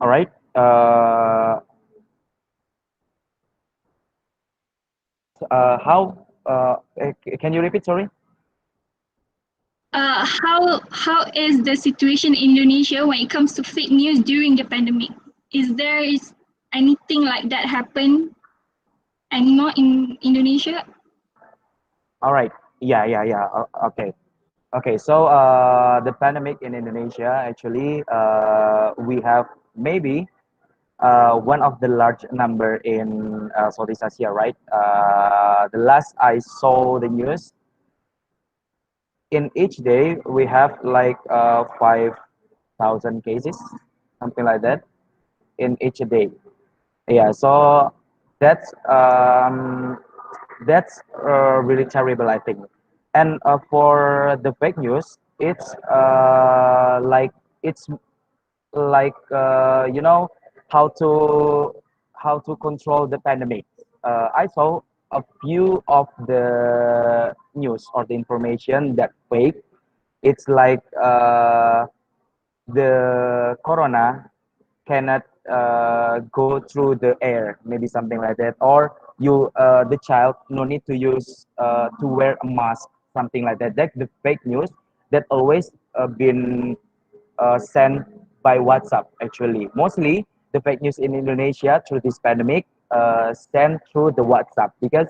All right. How? Can you repeat? Sorry. How is the situation in Indonesia when it comes to fake news during the pandemic? Is anything like that happen anymore in Indonesia? All right. Yeah. Okay. Okay. So the pandemic in Indonesia, actually, we have maybe one of the large number in Southeast Asia, right? The last I saw the news, in each day we have like 5,000 cases, something like that, in each day. Yeah, so that's really terrible, I think. And for the fake news, it's like how to control the pandemic. I saw a few of the news or the information that fake. It's like the corona cannot go through the air, maybe something like that, or the child no need to use to wear a mask, something like that. That's the fake news that always been sent by WhatsApp. Actually, mostly the fake news in Indonesia through this pandemic sent through the WhatsApp, because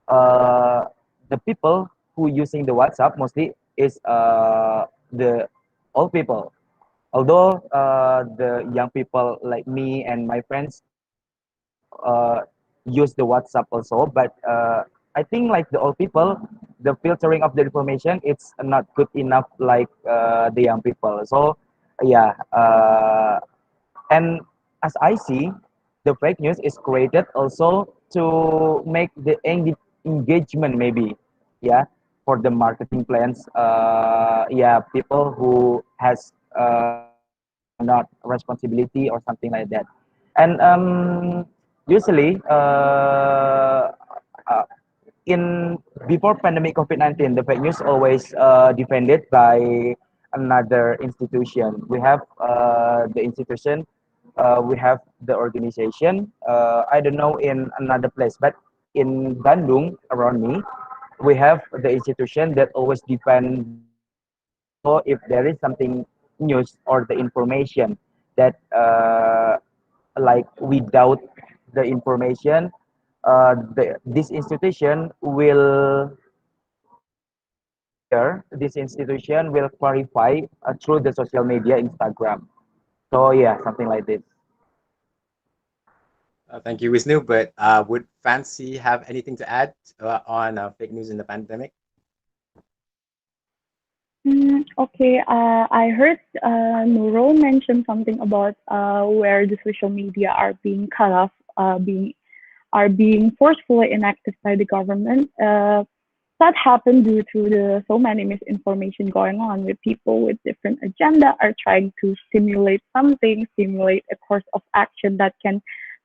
uh, the people who using the WhatsApp mostly is the old people. Although the young people like me and my friends use the WhatsApp also, but I think like the old people, the filtering of the information it's not good enough like the young people. So yeah, and as I see, the fake news is created also to make the engagement maybe, yeah, for the marketing plans. Yeah, people who has not responsibility or something like that. And usually uh, in before pandemic COVID-19, the fake news always defended by another institution. We have the institution, we have the organization. I don't know in another place, but in Bandung around me, we have the institution that always defend the fake news. So if there is something news or the information that like without the information, this institution will this institution will clarify through the social media, Instagram. So yeah, something like this. Thank you, Wisnu. But would Fancy have anything to add on fake news in the pandemic? Okay, I heard Nurul mention something about where the social media are being cut off, being forcefully inactive by the government. That happened due to the so many misinformation going on, with people with different agenda are trying to stimulate a course of action that can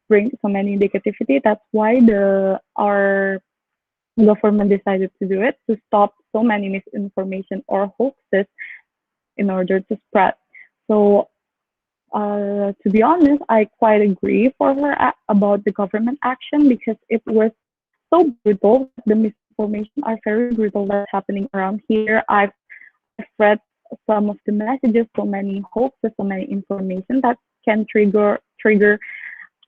bring so many negativity. That's why our government decided to do it, to stop so many misinformation or hoaxes in order to spread. So to be honest, I quite agree for her about the government action, because it was so brutal. The misinformation are very brutal that's happening around here. I've read some of the messages, so many hoaxes, so many information that can trigger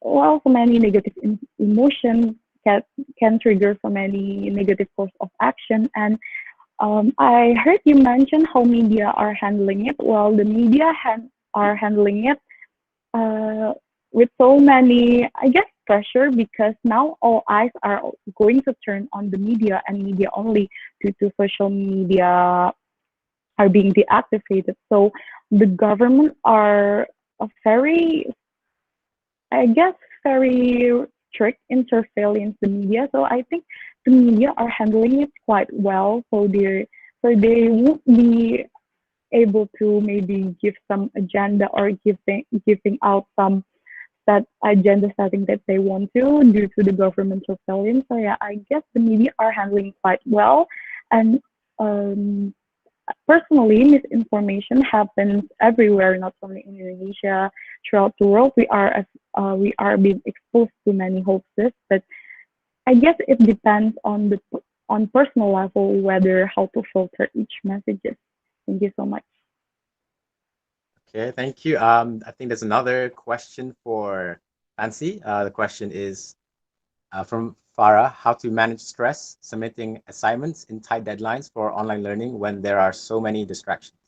well, so many negative emotions, can trigger so many negative course of action. And I heard you mention how media are handling it. Well, the media are handling it with so many, I guess, pressure, because now all eyes are going to turn on the media and media only, due to social media are being deactivated. So the government are a very, I guess, very strict in surveillance the media. So I think the media are handling it quite well. So they won't be able to maybe give some agenda or giving out some that agenda setting that they want to, due to the government surveillance. So yeah, I guess the media are handling quite well. And um, personally, misinformation happens everywhere, not only in Indonesia, throughout the world. We are being exposed to many hoaxes, but I guess it depends on on personal level whether how to filter each messages. Thank you so much. Okay, thank you. I think there's another question for Fancy. The question is from Farah: how to manage stress submitting assignments in tight deadlines for online learning when there are so many distractions?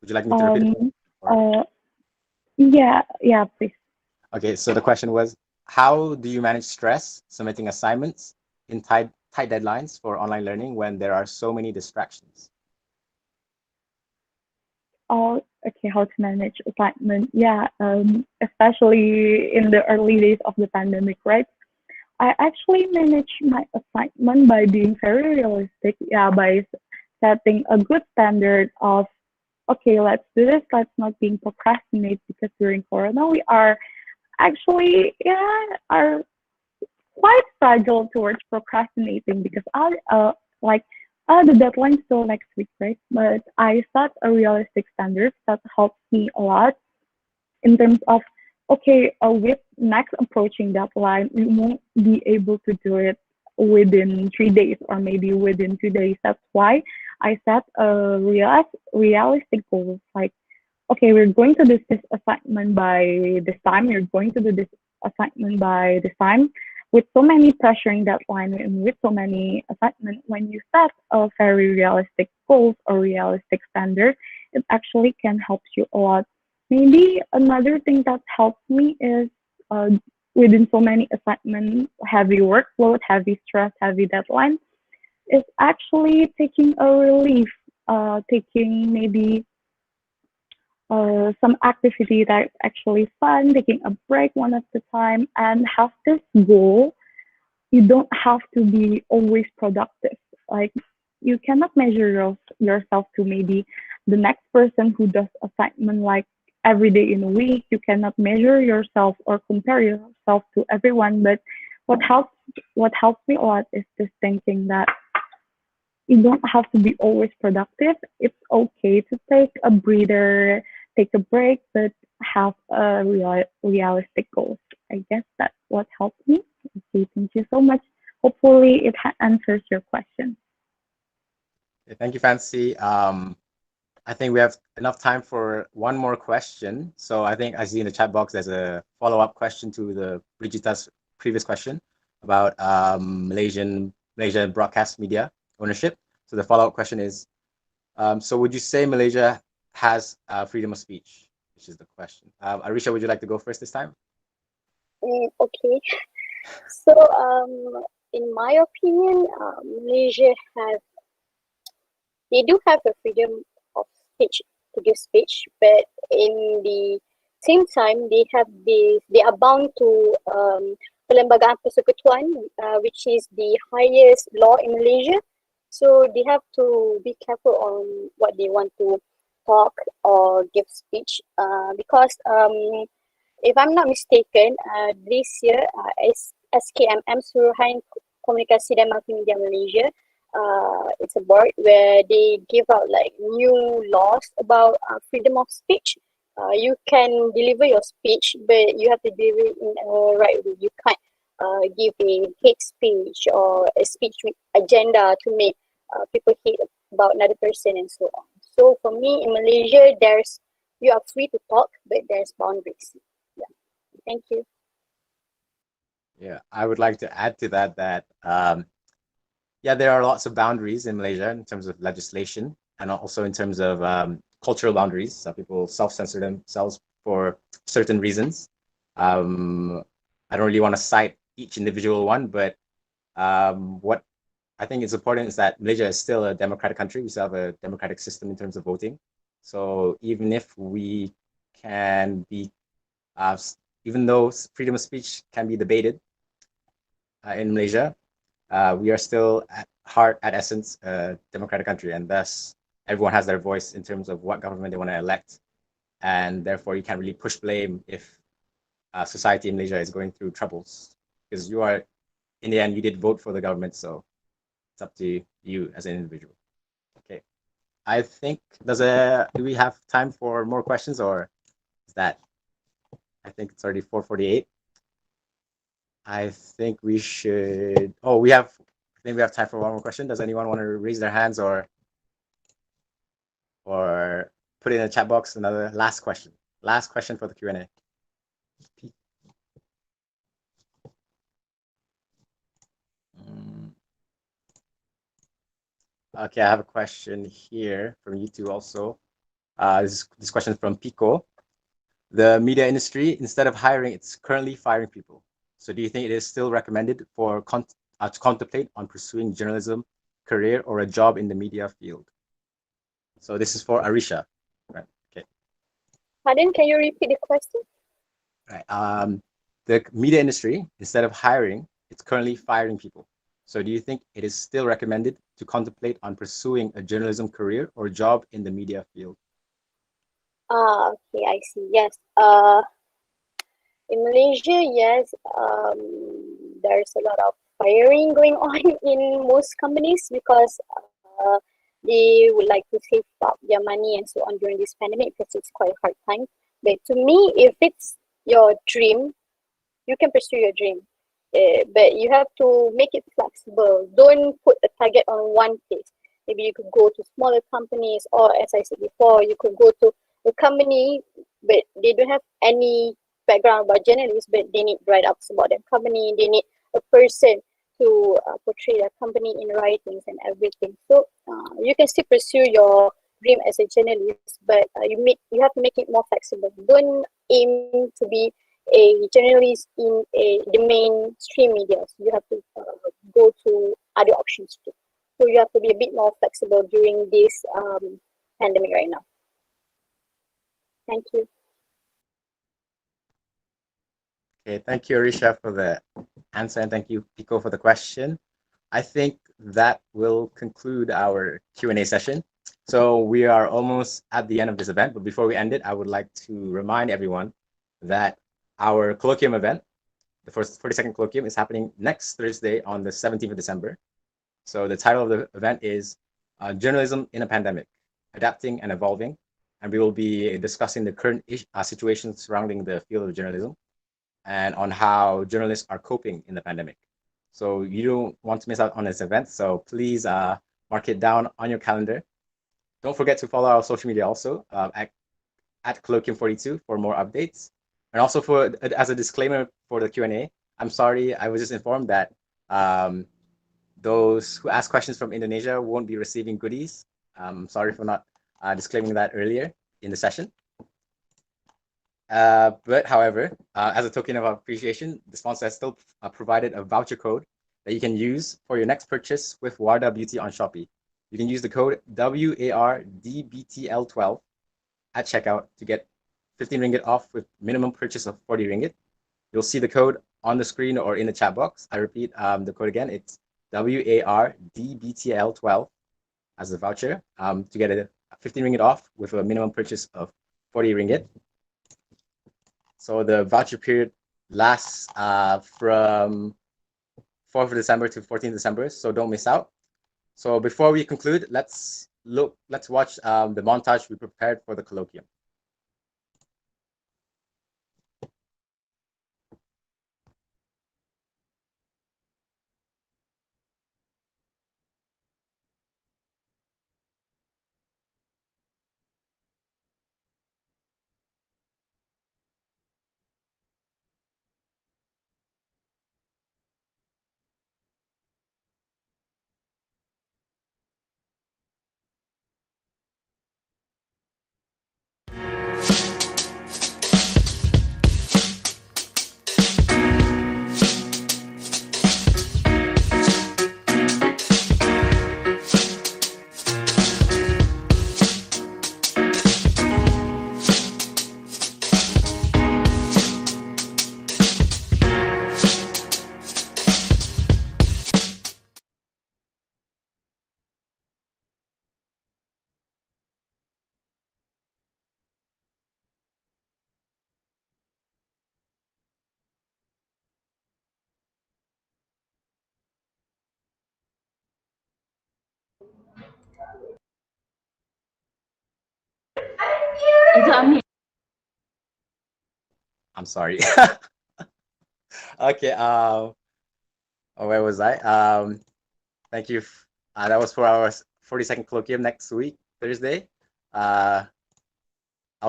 Would you like me to repeat it? Yeah, please. Okay, so the question was, how do you manage stress submitting assignments in tight deadlines for online learning when there are so many distractions? Oh, okay, how to manage assignment. Yeah, especially in the early days of the pandemic, right? I actually manage my assignment by being very realistic. Yeah, by setting a good standard of, okay, let's do this. Let's not being procrastinate, because during Corona we are actually, are quite fragile towards procrastinating, because like the deadline's still next week, right? But I set a realistic standard that helps me a lot in terms of okay, with next approaching deadline, we won't be able to do it within 3 days or maybe within 2 days. That's why I set a realistic goals like, okay, we're going to do this assignment by this time, you're going to do this assignment by this time. With so many pressuring deadline and with so many assignments, when you set a very realistic goals or realistic standard, it actually can help you a lot. Maybe another thing that helps me is uh, within so many assignments, heavy workload, heavy stress, heavy deadline, is actually taking a relief, taking maybe some activity that's actually fun, taking a break one at a time, and have this goal. You don't have to be always productive. Like you cannot measure yourself to maybe the next person who does assignment like every day in a week. You cannot measure yourself or compare yourself to everyone. But what helps me a lot is this thinking that you don't have to be always productive. It's okay to take a breather, take a break, but have a realistic goals. I guess that's what helped me. Okay, thank you so much. Hopefully it answers your question. Okay, thank you, Fancy. I think we have enough time for one more question. So I think I see in the chat box there's a follow-up question to the Brigita's previous question about Malaysia broadcast media ownership. So the follow-up question is, so would you say Malaysia has freedom of speech? Which is the question. Arisha, would you like to go first this time? Okay. So, in my opinion, Malaysia they do have a freedom of speech to give speech, but in the same time, they are bound to Perlembagaan Persekutuan, which is the highest law in Malaysia. So they have to be careful on what they want to talk or give speech, because if I'm not mistaken, this year SKMM Suruhan Komunikasi dan Multimedia Malaysia, it's a board where they give out like new laws about freedom of speech. You can deliver your speech, but you have to deliver it in a right way. You can't give a hate speech or a speech with agenda to make people hate about another person and so on. So for me, in Malaysia, you are free to talk, but there's boundaries. Yeah. Thank you. Yeah, I would like to add to that yeah, there are lots of boundaries in Malaysia in terms of legislation and also in terms of cultural boundaries. Some people self-censor themselves for certain reasons. I don't really want to cite each individual one, but what I think is important is that Malaysia is still a democratic country. We still have a democratic system in terms of voting. So even if we can be, even though freedom of speech can be debated in Malaysia, we are still at heart, at essence, a democratic country, and thus everyone has their voice in terms of what government they want to elect, and therefore you can't really push blame if society in Malaysia is going through troubles, because you are, in the end, you did vote for the government, so it's up to you as an individual. Okay, I think do we have time for more questions, or is that? I think it's already 4:48. I think we should. Oh, I think we have time for one more question. Does anyone want to raise their hands or put it in the chat box? Another last question. Last question for the Q&A. Okay, I have a question here from you two also. This question is from Pico. The media industry, instead of hiring, it's currently firing people. So do you think it is still recommended to contemplate on pursuing journalism career or a job in the media field? So this is for Arisha. Right. Okay. Pardon, can you repeat the question? Right. The media industry, instead of hiring, it's currently firing people. So do you think it is still recommended to contemplate on pursuing a journalism career or job in the media field? Okay, I see. Yes. In Malaysia, yes, there's a lot of firing going on in most companies because they would like to save up their money and so on during this pandemic because it's quite a hard time. But to me, if it's your dream, you can pursue your dream. But you have to make it flexible. Don't put a target on one place. Maybe you could go to smaller companies, or as I said before, you could go to a company, but they don't have any background about journalists, but they need write-ups about their company. They need a person to portray their company in writings and everything. So you can still pursue your dream as a journalist, but you have to make it more flexible. Don't aim to be a journalist in the mainstream media. So you have to go to other options too. So you have to be a bit more flexible during this pandemic right now. Thank you. Okay, thank you, Arisha, for the answer, and thank you, Pico, for the question. I think that will conclude our Q&A session. So we are almost at the end of this event, but before we end it, I would like to remind everyone that our colloquium event, the first 42nd colloquium, is happening next Thursday on the 17th of December. So the title of the event is Journalism in a Pandemic, Adapting and Evolving. And we will be discussing the current situation surrounding the field of journalism and on how journalists are coping in the pandemic. So you don't want to miss out on this event. So please mark it down on your calendar. Don't forget to follow our social media also at Colloquium42 for more updates. And also as a disclaimer for the Q&A, I'm sorry, I was just informed that those who ask questions from Indonesia won't be receiving goodies. Sorry for not disclaiming that earlier in the session. But however, as a token of appreciation, the sponsor has still provided a voucher code that you can use for your next purchase with Wardah Beauty on Shopee. You can use the code WARDBTL12 at checkout to get 15 ringgit off with minimum purchase of 40 ringgit. You'll see the code on the screen or in the chat box. I repeat the code again. It's WARDBTL12 as a voucher to get a 15 ringgit off with a minimum purchase of 40 ringgit. So the voucher period lasts from 4th of December to 14th December, so don't miss out. So before we conclude, let's watch the montage we prepared for the colloquium. I'm sorry. Okay. Where was I? Thank you. That was for our 42nd colloquium next week, Thursday. Our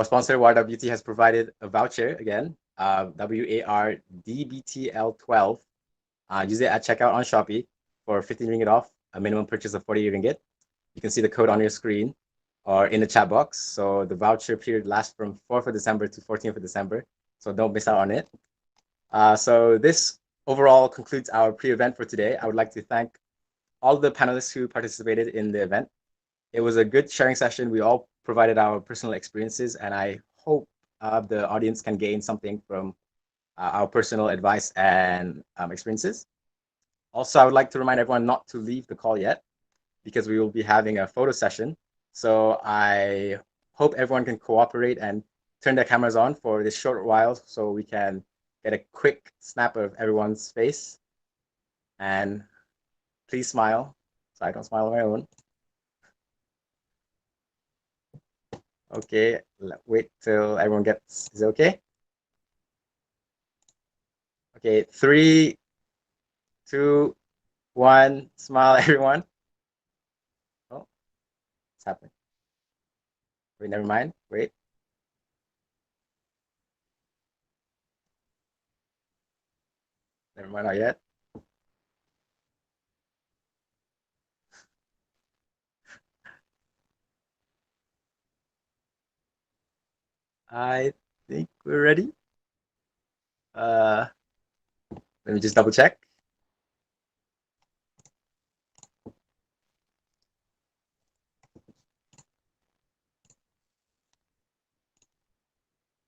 sponsor, Wardah Beauty, has provided a voucher again, WARDBTL12. Use it at checkout on Shopee for 15 ringgit off, a minimum purchase of 40 ringgit. You can see the code on your screen or in the chat box. So the voucher period lasts from 4th of December to 14th of December. So don't miss out on it. So this overall concludes our pre-event for today. I would like to thank all the panelists who participated in the event. It was a good sharing session. We all provided our personal experiences, and I hope the audience can gain something from our personal advice and experiences. Also, I would like to remind everyone not to leave the call yet because we will be having a photo session. So I hope everyone can cooperate and turn their cameras on for this short while so we can get a quick snap of everyone's face. And please smile, so I don't smile on my own. Okay, wait till everyone gets, is it okay? Okay, 3, 2, 1, smile, everyone. Oh, what's happening? Wait, never mind. Wait. Never mind, not yet. I think we're ready. Let me just double check.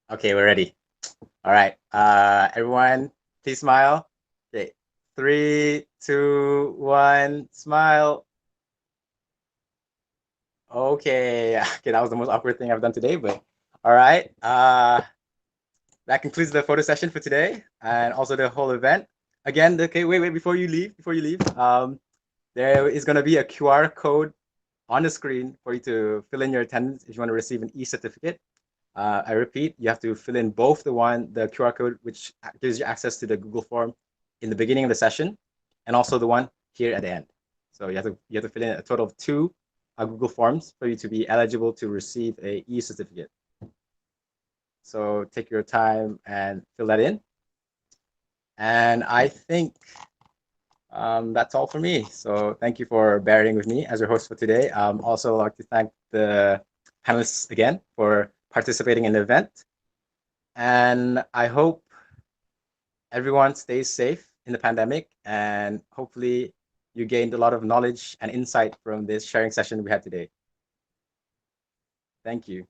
Okay, we're ready. All right, everyone, please smile. Okay, 3, 2, 1, smile. Okay, okay, that was the most awkward thing I've done today, but all right. That concludes the photo session for today and also the whole event. Again, okay, wait, before you leave, there is going to be a QR code on the screen for you to fill in your attendance if you want to receive an e-certificate. I repeat, you have to fill in both the QR code, which gives you access to the Google form in the beginning of the session, and also the one here at the end. So you have to fill in a total of 2 Google forms for you to be eligible to receive a e-certificate. So take your time and fill that in. And I think that's all for me. So thank you for bearing with me as your host for today. Also like to thank the panelists again for participating in the event. And I hope everyone stays safe in the pandemic, and hopefully you gained a lot of knowledge and insight from this sharing session we had today. Thank you.